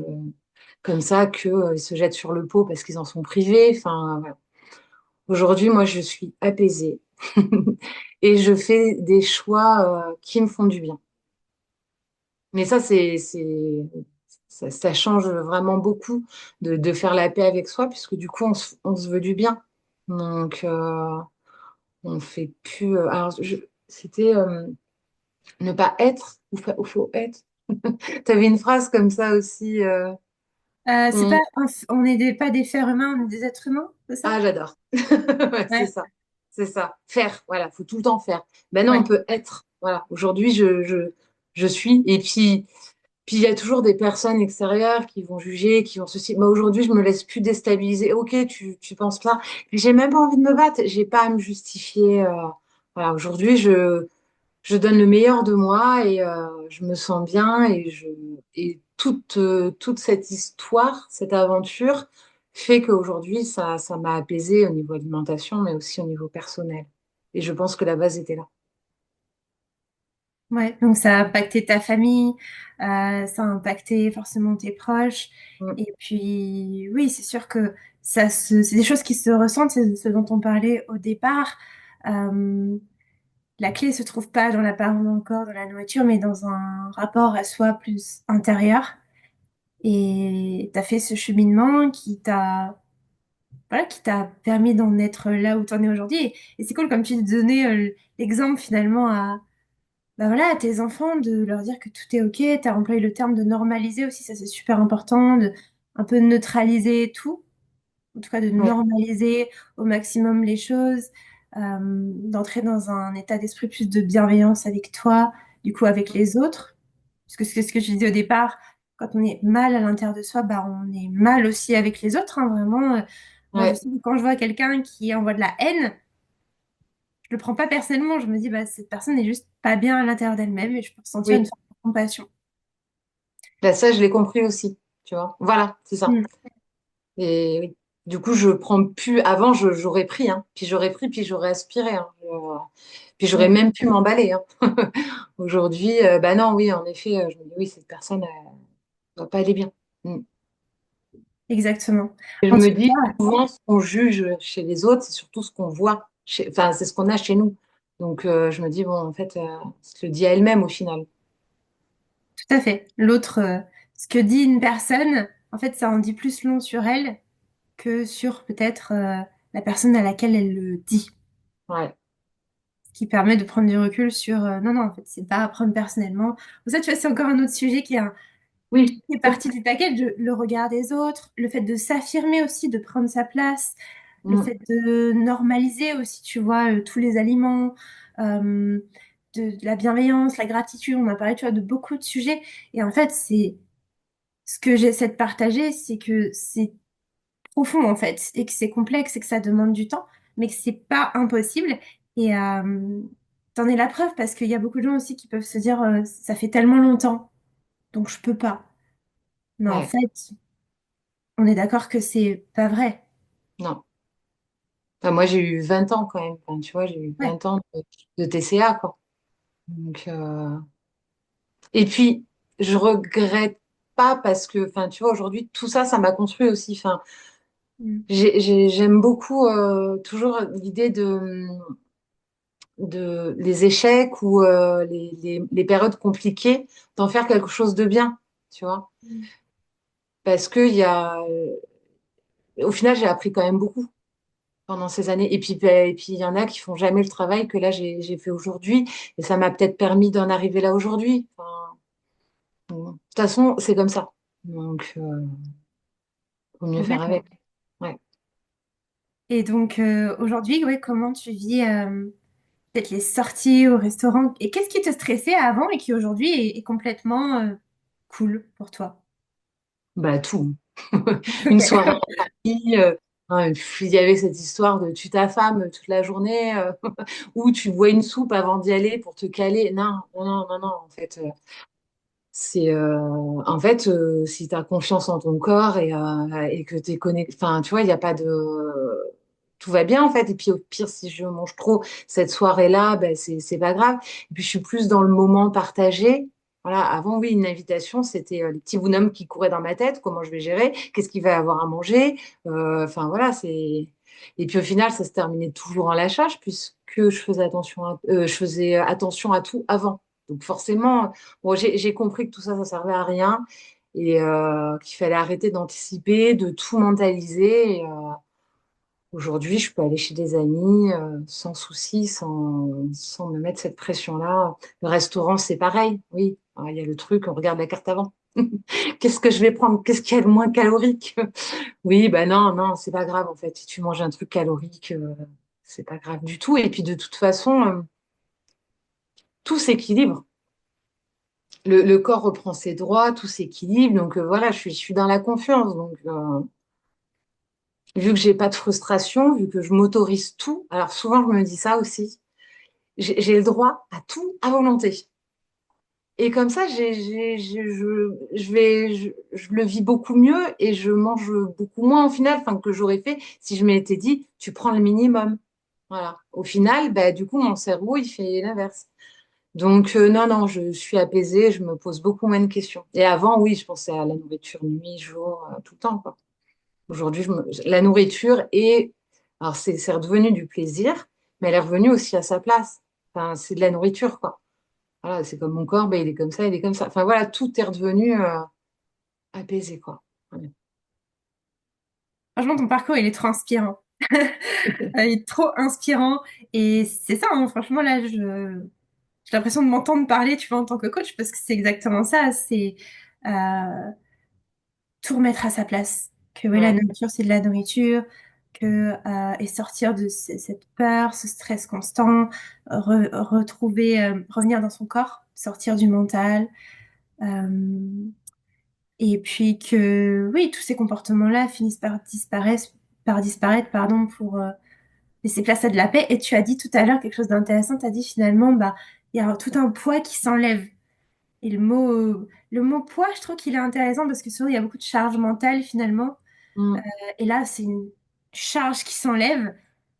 comme ça que ils se jettent sur le pot parce qu'ils en sont privés. Enfin, voilà. Aujourd'hui, moi, je suis apaisée et je fais des choix qui me font du bien. Mais ça, ça change vraiment beaucoup de faire la paix avec soi, puisque du coup, on se veut du bien. Donc, on fait plus. C'était ne pas être ou faut être. Tu avais une phrase comme ça aussi. C'est pas, On- on n'est pas des faire humains, on est des êtres humains, c'est ça? Ah, j'adore. Ouais, c'est Ouais, ça. C'est ça. Faire. Voilà, faut tout le temps faire. Ben non, on ouais. peut être. Voilà. Aujourd'hui, je suis. Et puis il y a toujours des personnes extérieures qui vont juger, qui vont ceci. Mais aujourd'hui, je me laisse plus déstabiliser. Ok, tu penses ça. Puis j'ai même pas envie de me battre. J'ai pas à me justifier. Voilà, aujourd'hui, je donne le meilleur de moi et je me sens bien et toute cette histoire, cette aventure fait qu'aujourd'hui, ça m'a apaisée au niveau alimentation, mais aussi au niveau personnel. Et je pense que la base était là. Ouais, donc ça a impacté ta famille, ça a impacté forcément tes proches. Mm. Et puis, oui, c'est sûr que c'est des choses qui se ressentent, c'est ce dont on parlait au départ. Euh, la clé se trouve pas dans la parole encore, dans la nourriture, mais dans un rapport à soi plus intérieur. Et tu as fait ce cheminement qui t'a permis d'en être là où tu en es aujourd'hui. Et c'est cool, comme tu donnais l'exemple finalement à tes enfants, de leur dire que tout est OK. Tu as employé le terme de normaliser aussi, ça c'est super important, de un peu neutraliser tout, en tout cas de Ouais, normaliser au maximum les choses, d'entrer dans un état d'esprit plus de bienveillance avec toi, du coup avec les autres. Parce que c'est ce que je disais au départ, quand on est mal à l'intérieur de soi, on est mal aussi avec les autres, hein, vraiment. Moi, je ouais. sais que quand je vois quelqu'un qui envoie de la haine, je le prends pas personnellement. Je me dis, cette personne n'est juste pas bien à l'intérieur d'elle-même et je peux ressentir une Oui. forme de compassion. Là, ça, je l'ai compris aussi, tu vois. Voilà, c'est ça. Mm. Et oui. Du coup, je prends plus. Avant, j'aurais pris, hein. Puis j'aurais pris, puis j'aurais aspiré, hein. Puis j'aurais Ouais, même pu m'emballer, hein. Aujourd'hui, bah non, oui, en effet, je me dis, oui, cette personne, elle doit pas aller bien. Mm. exactement. Et je En tout me dis, cas, souvent, ce qu'on juge chez les autres, c'est surtout ce qu'on voit. Enfin, c'est ce qu'on a chez nous. Donc, je me dis, bon, en fait, elle se le dit à elle-même au final. tout à fait. L'autre, ce que dit une personne, en fait, ça en dit plus long sur elle que sur peut-être la personne à laquelle elle le dit. Ouais. Ce qui permet de prendre du recul sur non, non, en fait, c'est pas à prendre personnellement. Ça, tu vois, c'est encore un autre sujet Oui. qui est partie du package, le regard des autres, le fait de s'affirmer aussi, de prendre sa place, le Mm. fait de normaliser aussi, tu vois, tous les aliments, euh, de la bienveillance, la gratitude. On a parlé, tu vois, de beaucoup de sujets. Et en fait, c'est ce que j'essaie de partager, c'est que c'est profond en fait, et que c'est complexe et que ça demande du temps, mais que c'est pas impossible. Et t'en es la preuve parce qu'il y a beaucoup de gens aussi qui peuvent se dire ça fait tellement longtemps, donc je peux pas. Mais en Ouais. fait, on est d'accord que c'est pas vrai. Non. Enfin, moi, j'ai eu 20 ans quand même. Enfin, tu vois, j'ai eu Ouais. 20 ans de TCA, quoi. Donc, et puis, je regrette pas parce que, enfin, tu vois, aujourd'hui, tout ça, ça m'a construit aussi. Enfin, Mm. j'aime beaucoup toujours l'idée de les échecs ou les périodes compliquées, d'en faire quelque chose de bien, tu vois. Mm. Parce que au final, j'ai appris quand même beaucoup pendant ces années. Et puis, il y en a qui font jamais le travail que là, j'ai fait aujourd'hui. Et ça m'a peut-être permis d'en arriver là aujourd'hui. Enfin, bon. De toute façon, c'est comme ça. Donc, faut mieux faire Complètement. avec. Ouais. Et donc aujourd'hui, ouais, comment tu vis peut-être les sorties au restaurant et qu'est-ce qui te stressait avant et qui aujourd'hui est complètement cool pour toi? Bah, tout. Une soirée Ok. en famille. Hein, il y avait cette histoire de tu t'affames toute la journée ou tu bois une soupe avant d'y aller pour te caler. Non, non, non, non, non. En fait, si tu as confiance en ton corps et que tu es connecté, enfin, tu vois, il n'y a pas de. Tout va bien, en fait. Et puis, au pire, si je mange trop cette soirée-là, ben, c'est pas grave. Et puis, je suis plus dans le moment partagé. Voilà, avant, oui, une invitation, c'était les petits bonhommes qui couraient dans ma tête. Comment je vais gérer? Qu'est-ce qu'il va y avoir à manger? Enfin, voilà, c'est. Et puis, au final, ça se terminait toujours en lâchage puisque je faisais attention à tout avant. Donc, forcément. Bon, j'ai compris que tout ça, ça servait à rien et qu'il fallait arrêter d'anticiper, de tout mentaliser. Et, aujourd'hui, je peux aller chez des amis sans souci, sans me mettre cette pression-là. Le restaurant, c'est pareil, oui. Ah, il y a le truc, on regarde la carte avant. Qu'est-ce que je vais prendre? Qu'est-ce qui est le moins calorique? Oui, ben non, non, c'est pas grave en fait. Si tu manges un truc calorique, c'est pas grave du tout. Et puis de toute façon, tout s'équilibre. Le corps reprend ses droits, tout s'équilibre. Donc voilà, je suis dans la confiance. Donc vu que j'ai pas de frustration, vu que je m'autorise tout, alors souvent je me dis ça aussi, j'ai le droit à tout à volonté. Et comme ça, je le vis beaucoup mieux et je mange beaucoup moins au final, enfin, que j'aurais fait si je m'étais dit, tu prends le minimum. Voilà. Au final, bah, du coup, mon cerveau, il fait l'inverse. Donc, non, non, je suis apaisée, je me pose beaucoup moins de questions. Et avant, oui, je pensais à la nourriture nuit, jour, tout le temps, quoi. Aujourd'hui, la nourriture est, alors c'est redevenu du plaisir, mais elle est revenue aussi à sa place. Enfin, c'est de la nourriture, quoi. Voilà, c'est comme mon corps, ben, il est comme ça, il est comme ça. Enfin, voilà, tout est redevenu apaisé, quoi. Voilà. Franchement, ton parcours, il est trop inspirant. Il est trop inspirant. Et c'est ça, hein, franchement, là, j'ai l'impression de m'entendre parler, tu vois, en tant que coach, parce que c'est exactement ça. C'est euh, tout remettre à sa place. Que ouais, la Ouais. nourriture, c'est de la nourriture. Et sortir de cette peur, ce stress constant, retrouver, revenir dans son corps, sortir du mental. Euh, et puis que, oui, tous ces comportements-là finissent par disparaître, pardon, pour laisser place à de la paix. Et tu as dit tout à l'heure quelque chose d'intéressant. Tu as dit finalement, bah, il y a tout un poids qui s'enlève. Et le mot poids, je trouve qu'il est intéressant parce que souvent, il y a beaucoup de charge mentale finalement. Mm, Et là, c'est une charge qui s'enlève.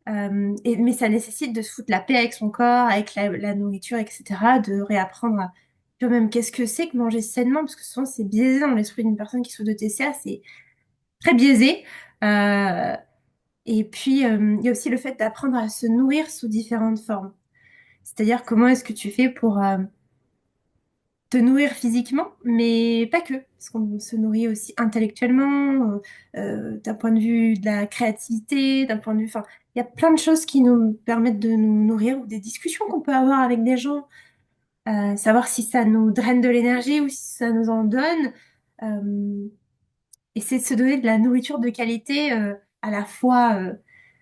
Mais ça nécessite de se foutre la paix avec son corps, avec la nourriture, etc. De réapprendre à... Puis même, qu'est-ce que c'est que manger sainement? Parce que souvent, c'est biaisé dans l'esprit d'une personne qui souffre de TCA. C'est très biaisé. Euh, et puis, il y a aussi le fait d'apprendre à se nourrir sous différentes formes. C'est-à-dire, comment est-ce que tu fais pour te nourrir physiquement, mais pas que, parce qu'on se nourrit aussi intellectuellement, d'un point de vue de la créativité, d'un point de vue, enfin, il y a plein de choses qui nous permettent de nous nourrir, ou des discussions qu'on peut avoir avec des gens, savoir si ça nous draine de l'énergie ou si ça nous en donne. Euh, et c'est de se donner de la nourriture de qualité à la fois.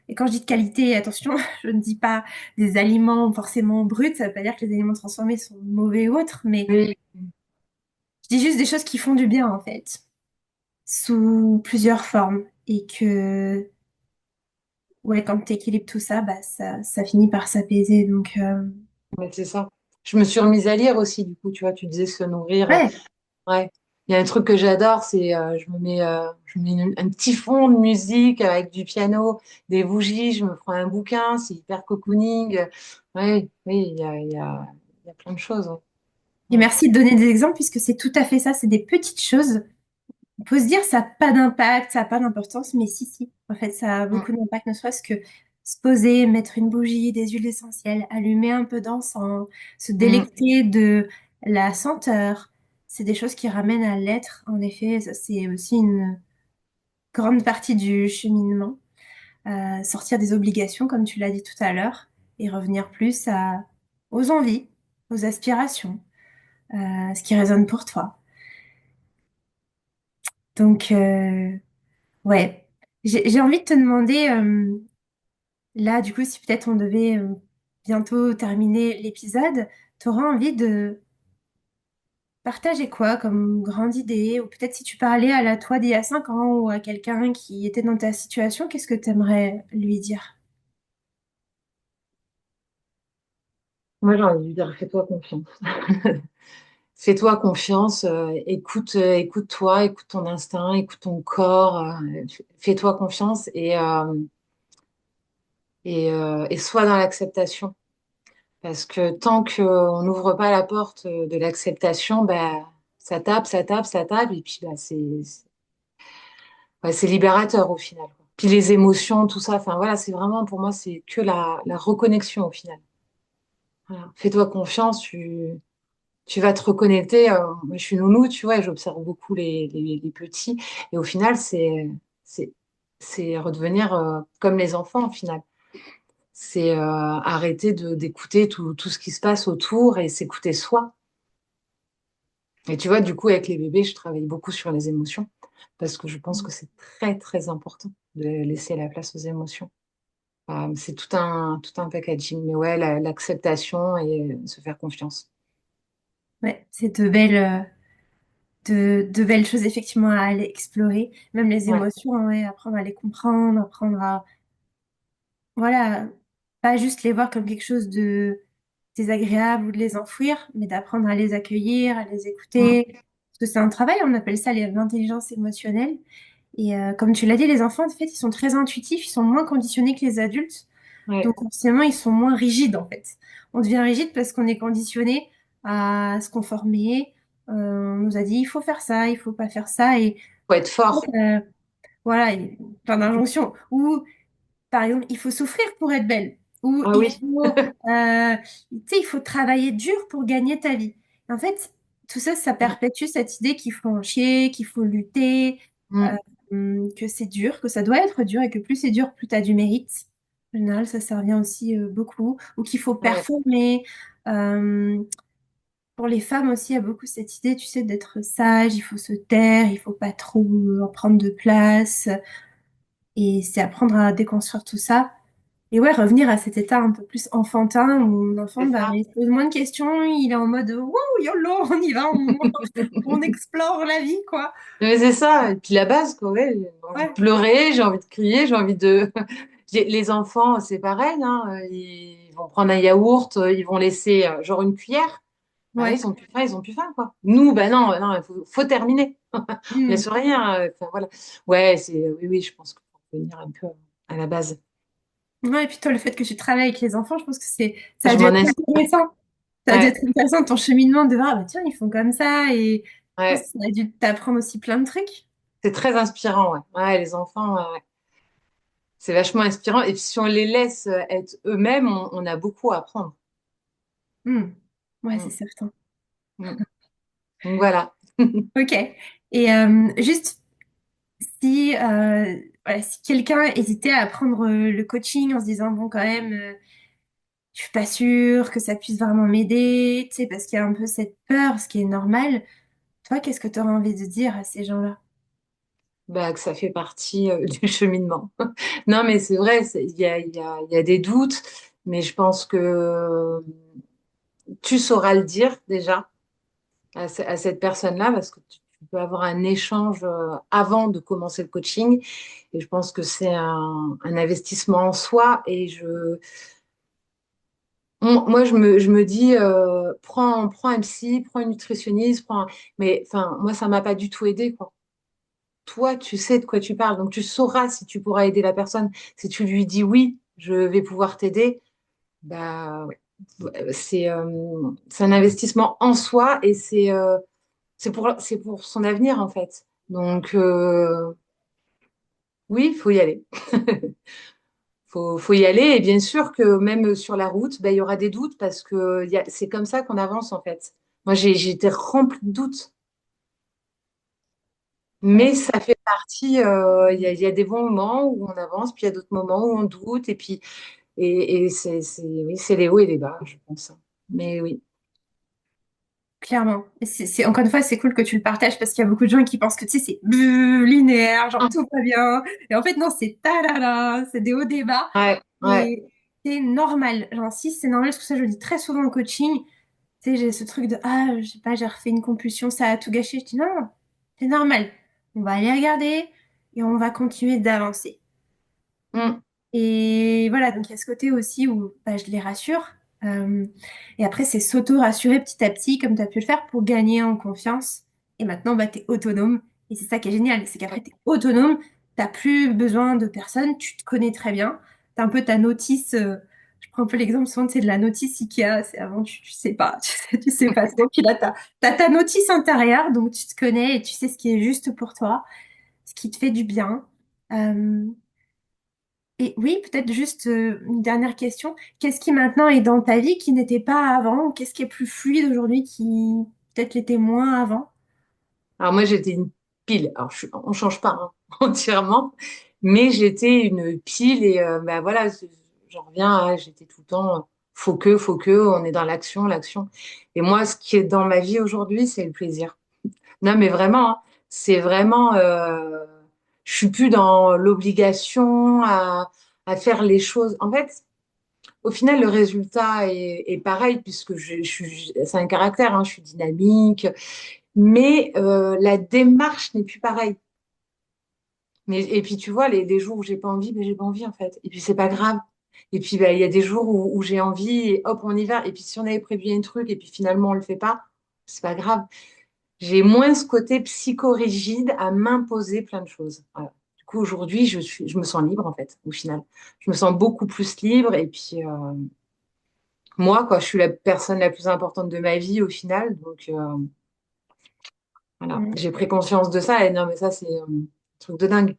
Et quand je dis de qualité, attention, je ne dis pas des aliments forcément bruts, ça ne veut pas dire que les aliments transformés sont mauvais ou autres, mais Oui, je dis juste des choses qui font du bien en fait, sous plusieurs formes. Et que, ouais, quand tu équilibres tout ça, bah, ça finit par s'apaiser. Donc, mais c'est ça. Je me suis remise à lire aussi, du coup, tu vois, tu disais se nourrir. ouais. Ouais. Il y a un truc que j'adore, c'est je me mets un petit fond de musique avec du piano, des bougies, je me prends un bouquin, c'est hyper cocooning. Ouais, oui, il y a plein de choses. Et Ouais. merci de donner des exemples puisque c'est tout à fait ça, c'est des petites choses. On peut se dire ça n'a pas d'impact, ça n'a pas d'importance, mais si, si. En fait, ça a Mm, beaucoup d'impact, ne serait-ce que se poser, mettre une bougie, des huiles essentielles, allumer un peu d'encens, se mm. délecter de la senteur. C'est des choses qui ramènent à l'être. En effet, ça, c'est aussi une grande partie du cheminement. Sortir des obligations, comme tu l'as dit tout à l'heure, et revenir plus aux envies, aux aspirations, ce qui résonne pour toi. Donc, ouais. J'ai envie de te demander, là, du coup, si peut-être on devait bientôt terminer l'épisode, tu auras envie de partager quoi comme grande idée? Ou peut-être si tu parlais à la toi d'il y a 5 ans ou à quelqu'un qui était dans ta situation, qu'est-ce que tu aimerais lui dire? Moi, j'ai envie de dire, fais-toi confiance. Fais-toi confiance, écoute-toi, écoute ton instinct, écoute ton corps, fais-toi confiance et sois dans l'acceptation. Parce que tant qu'on n'ouvre pas la porte de l'acceptation, bah, ça tape, ça tape, ça tape, et puis bah, ouais, c'est libérateur au final, quoi. Puis les émotions, tout ça, enfin voilà, c'est vraiment pour moi, c'est que la reconnexion au final. Voilà. Fais-toi confiance, tu vas te reconnecter. Moi, je suis nounou, tu vois, et j'observe beaucoup les petits, et au final, c'est, c'est redevenir comme les enfants au final. C'est arrêter d'écouter tout ce qui se passe autour et s'écouter soi. Et tu vois, du coup, avec les bébés, je travaille beaucoup sur les émotions parce que je pense que c'est très, très important de laisser la place aux émotions. C'est tout un packaging. Mais ouais, l'acceptation et se faire confiance. Ouais, c'est de belles choses effectivement à aller explorer. Même les Ouais, émotions, hein, ouais, apprendre à les comprendre, apprendre à, voilà, pas juste les voir comme quelque chose de désagréable ou de les enfouir, mais d'apprendre à les accueillir, à les mm, écouter. Parce que c'est un travail, on appelle ça l'intelligence émotionnelle. Et comme tu l'as dit, les enfants, en fait, ils sont très intuitifs, ils sont moins conditionnés que les adultes. ouais, Donc, forcément, ils sont moins rigides, en fait. On devient rigide parce qu'on est conditionné à se conformer. On nous a dit, il faut faire ça, il faut pas faire ça. Et faut être fort. voilà, plein d'injonctions. Ou par exemple, il faut souffrir pour être belle. Ou Ah il oui, faut, tu sais, il faut travailler dur pour gagner ta vie. En fait, tout ça, ça mm, perpétue cette idée qu'il faut en chier, qu'il faut lutter, mm, que c'est dur, que ça doit être dur et que plus c'est dur, plus tu as du mérite. En général, ça revient aussi beaucoup. Ou qu'il faut ouais, performer. Euh, pour les femmes aussi, il y a beaucoup cette idée, tu sais, d'être sage, il faut se taire, il faut pas trop en prendre de place. Et c'est apprendre à déconstruire tout ça. Et ouais, revenir à cet état un peu plus enfantin où l'enfant, c'est bah, ça. il se pose moins de questions, il est en mode wouh, YOLO, on y va, on explore la vie, quoi. Mais c'est ça. Et puis la base, quoi, ouais, j'ai envie de Ouais, pleurer, j'ai envie de crier, j'ai envie de. Les enfants, c'est pareil, hein, ils vont prendre un yaourt, ils vont laisser genre une cuillère. Bah, ouais. ils ont plus faim, quoi. Nous, bah non, non, faut terminer. On Hmm. laisse rien. Enfin, voilà. Ouais, oui, oui, je pense qu'il faut revenir un peu à la base. Ouais, et puis toi, le fait que tu travailles avec les enfants, je pense que ça a Je dû m'en être ai. intéressant. Ça a dû Ouais, être intéressant ton cheminement de voir, ah bah tiens, ils font comme ça. Et je pense ouais. que ça a dû t'apprendre aussi plein de trucs. C'est très inspirant, ouais. Ouais, les enfants, ouais. C'est vachement inspirant. Et puis, si on les laisse être eux-mêmes, on a beaucoup à apprendre. Hmm. Ouais, c'est Mm, certain. mm. Donc voilà. Ok. Et juste si, voilà, si quelqu'un hésitait à prendre le coaching en se disant, bon, quand même, je suis pas sûre que ça puisse vraiment m'aider, tu sais, parce qu'il y a un peu cette peur, ce qui est normal. Toi, qu'est-ce que tu aurais envie de dire à ces gens-là? Bah, que ça fait partie du cheminement. Non, mais c'est vrai, il y a des doutes, mais je pense que tu sauras le dire déjà à cette personne-là, parce que tu peux avoir un échange avant de commencer le coaching. Et je pense que c'est un investissement en soi. Et moi, je me dis, prends un psy, prends une nutritionniste, mais enfin, moi, ça m'a pas du tout aidé, quoi. Toi, tu sais de quoi tu parles, donc tu sauras si tu pourras aider la personne. Si tu lui dis oui, je vais pouvoir t'aider, bah, ouais. C'est un investissement en soi et c'est pour son avenir, en fait. Donc, oui, il faut y aller. Faut y aller. Et bien sûr que même sur la route, bah, il y aura des doutes parce que c'est comme ça qu'on avance, en fait. Moi, j'ai été remplie de doutes. Ouais, Mais ça fait partie, il y a des bons moments où on avance, puis il y a d'autres moments où on doute, et puis oui, c'est les hauts et les bas, je pense. Mais oui. clairement. Et encore une fois, c'est cool que tu le partages parce qu'il y a beaucoup de gens qui pensent que, tu sais, c'est linéaire, genre Ah, tout va bien. Et en fait, non, c'est ta c'est des hauts, des bas. ouais, ouais. Et c'est normal. Genre, si c'est normal, parce que ça, je le dis très souvent en coaching. Tu sais, j'ai ce truc de, ah, je sais pas, j'ai refait une compulsion, ça a tout gâché. Je dis, non, c'est normal. On va aller regarder et on va continuer d'avancer. Mm. Et voilà, donc il y a ce côté aussi où bah, je les rassure. Euh, et après, c'est s'auto-rassurer petit à petit, comme tu as pu le faire, pour gagner en confiance. Et maintenant, bah, tu es autonome. Et c'est ça qui est génial, c'est qu'après, tu es autonome, t'as plus besoin de personne, tu te connais très bien. Tu as un peu ta notice, je prends un peu l'exemple souvent, c'est de la notice Ikea, c'est avant, tu sais pas, tu sais pas trop. Puis là, t'as ta notice intérieure, donc tu te connais et tu sais ce qui est juste pour toi, ce qui te fait du bien. Euh, et oui, peut-être juste une dernière question. Qu'est-ce qui maintenant est dans ta vie qui n'était pas avant? Ou qu'est-ce qui est plus fluide aujourd'hui qui peut-être l'était moins avant? Alors moi, j'étais une pile. Alors, on change pas hein, entièrement, mais j'étais une pile et bah, voilà, j'en reviens, j'étais tout le temps, faut que, on est dans l'action, l'action. Et moi, ce qui est dans ma vie aujourd'hui, c'est le plaisir. Non, mais vraiment, hein, c'est vraiment, je suis plus dans l'obligation à faire les choses. En fait, au final, le résultat est pareil puisque c'est un caractère, hein, je suis dynamique, mais la démarche n'est plus pareille. Et puis, tu vois, les jours où j'ai pas envie, ben, j'ai pas envie, en fait. Et puis, c'est pas grave. Et puis, ben, il y a des jours où j'ai envie et hop, on y va. Et puis, si on avait prévu un truc et puis finalement, on le fait pas, c'est pas grave. J'ai moins ce côté psychorigide à m'imposer plein de choses. Voilà. Du coup, aujourd'hui, je me sens libre, en fait, au final. Je me sens beaucoup plus libre. Et puis, moi, quoi, je suis la personne la plus importante de ma vie, au final. Donc, voilà. Mm. J'ai pris conscience de ça. Et non, mais ça, c'est un truc de dingue.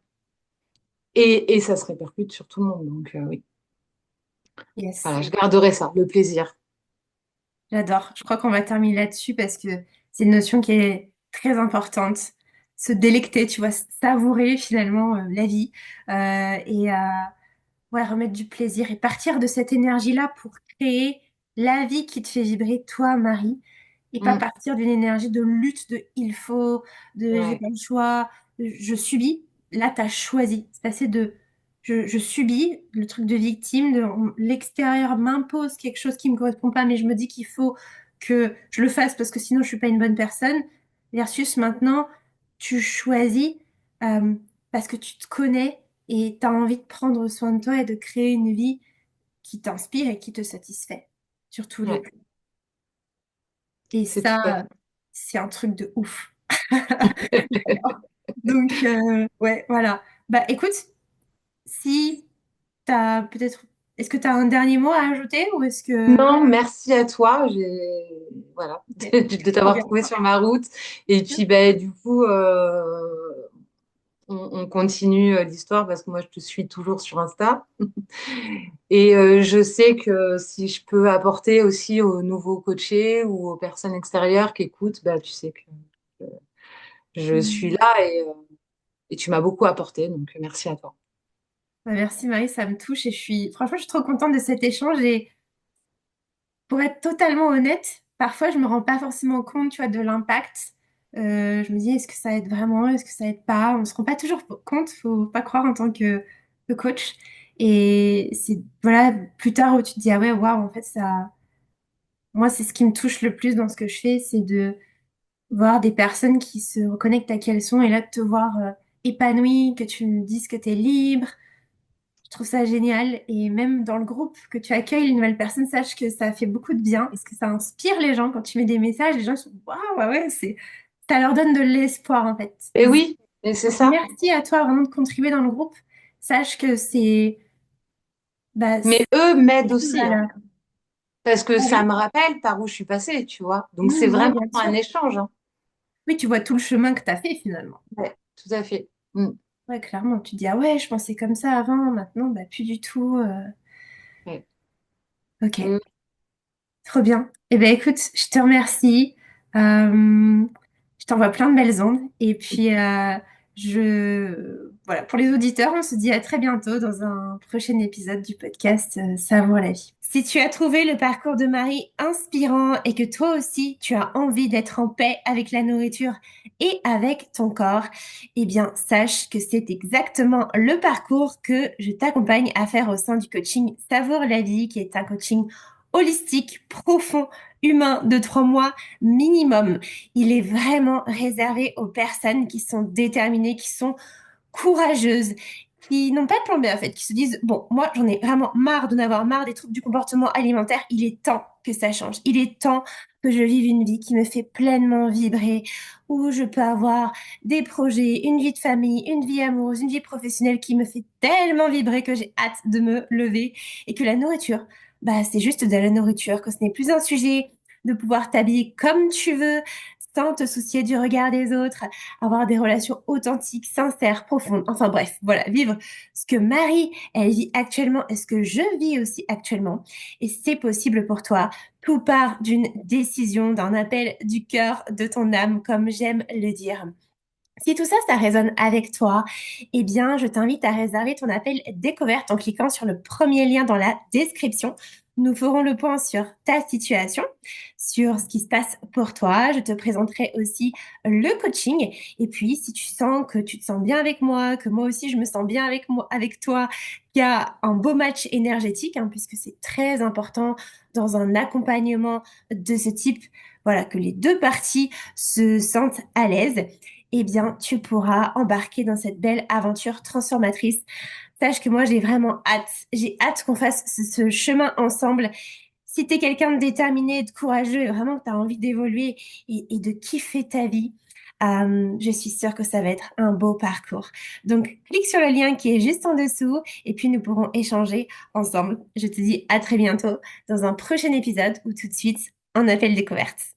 Et ça se répercute sur tout le monde. Donc, oui. Yes, Voilà, je garderai ça, le plaisir. j'adore. Je crois qu'on va terminer là-dessus parce que c'est une notion qui est très importante. Se délecter, tu vois, savourer finalement la vie et ouais, remettre du plaisir et partir de cette énergie-là pour créer la vie qui te fait vibrer, toi, Marie, et pas Mm. partir d'une énergie de lutte, de il faut, de j'ai Ouais, pas le choix, de je subis. Là, tu as choisi. C'est assez de je subis, le truc de victime, l'extérieur m'impose quelque chose qui me correspond pas, mais je me dis qu'il faut que je le fasse parce que sinon je suis pas une bonne personne. Versus maintenant, tu choisis euh, parce que tu te connais et tu as envie de prendre soin de toi et de créer une vie qui t'inspire et qui te satisfait sur tous les ouais, plans. Et c'est tout à ça, c'est un truc de ouf. Donc, ouais, voilà. Bah, écoute, si t'as peut-être... Est-ce que tu as un dernier mot à ajouter ou est-ce que... Non, merci à toi. Voilà, Ok, de trop t'avoir bien. trouvé sur ma route. Et puis, ben, du coup, on continue l'histoire parce que moi, je te suis toujours sur Insta. Et je sais que si je peux apporter aussi aux nouveaux coachés ou aux personnes extérieures qui écoutent, bah, tu sais que je suis Mm. là et tu m'as beaucoup apporté, donc merci à toi. Bah, merci Marie, ça me touche et franchement, je suis trop contente de cet échange et pour être totalement honnête, parfois je me rends pas forcément compte, tu vois, de l'impact. Je me dis, est-ce que ça aide vraiment, est-ce que ça aide pas? On se rend pas toujours compte, faut pas croire en tant que coach. Et c'est voilà, plus tard où tu te dis, ah ouais, waouh, en fait, ça, moi, c'est ce qui me touche le plus dans ce que je fais, c'est de voir des personnes qui se reconnectent à qui elles sont et là de te voir épanouie, que tu me dises que tu es libre. Je trouve ça génial. Et même dans le groupe que tu accueilles une nouvelle personne, sache que ça fait beaucoup de bien parce que ça inspire les gens. Quand tu mets des messages, les gens sont waouh, ouais, ouais, ça leur donne de l'espoir en fait. Et oui, et c'est Donc, ça. merci à toi vraiment de contribuer dans le groupe. Sache que bah, Mais c'est eux m'aident une aussi, hein, valeur. parce que Ah ça oui, me rappelle par où je suis passée, tu vois. Donc c'est ouais, vraiment bien un sûr. échange, hein. Oui, tu vois tout le chemin que tu as fait finalement. Ouais, tout à fait. Mm. Ouais, clairement. Tu dis, ah ouais, je pensais comme ça avant, maintenant, bah, plus du tout. Ouais. Ok. Mm. Trop bien. Eh bien, écoute, je te remercie. Euh, je t'envoie plein de belles ondes. Et puis, voilà, pour les auditeurs, on se dit à très bientôt dans un prochain épisode du podcast Savoure la vie. Si tu as trouvé le parcours de Marie inspirant et que toi aussi, tu as envie d'être en paix avec la nourriture et avec ton corps, eh bien, sache que c'est exactement le parcours que je t'accompagne à faire au sein du coaching Savoure la vie, qui est un coaching holistique, profond, humain de 3 mois minimum. Il est vraiment réservé aux personnes qui sont déterminées, qui sont courageuses, qui n'ont pas de plan B en fait, qui se disent, bon, moi j'en ai vraiment marre d'en avoir marre des troubles du comportement alimentaire, il est temps que ça change, il est temps que je vive une vie qui me fait pleinement vibrer, où je peux avoir des projets, une vie de famille, une vie amoureuse, une vie professionnelle qui me fait tellement vibrer que j'ai hâte de me lever et que la nourriture, bah, c'est juste de la nourriture, que ce n'est plus un sujet de pouvoir t'habiller comme tu veux, sans te soucier du regard des autres, avoir des relations authentiques, sincères, profondes. Enfin bref, voilà, vivre ce que Marie, elle vit actuellement et ce que je vis aussi actuellement. Et c'est possible pour toi. Tout part d'une décision, d'un appel du cœur, de ton âme, comme j'aime le dire. Si tout ça, ça résonne avec toi, eh bien, je t'invite à réserver ton appel découverte en cliquant sur le premier lien dans la description. Nous ferons le point sur ta situation, sur ce qui se passe pour toi. Je te présenterai aussi le coaching. Et puis, si tu sens que tu te sens bien avec moi, que moi aussi je me sens bien avec moi, avec toi, qu'il y a un beau match énergétique, hein, puisque c'est très important dans un accompagnement de ce type, voilà, que les deux parties se sentent à l'aise, eh bien, tu pourras embarquer dans cette belle aventure transformatrice. Sache que moi, j'ai vraiment hâte. J'ai hâte qu'on fasse ce chemin ensemble. Si tu es quelqu'un de déterminé, de courageux et vraiment que tu as envie d'évoluer et de kiffer ta vie, je suis sûre que ça va être un beau parcours. Donc, clique sur le lien qui est juste en dessous et puis nous pourrons échanger ensemble. Je te dis à très bientôt dans un prochain épisode ou tout de suite en appel découverte.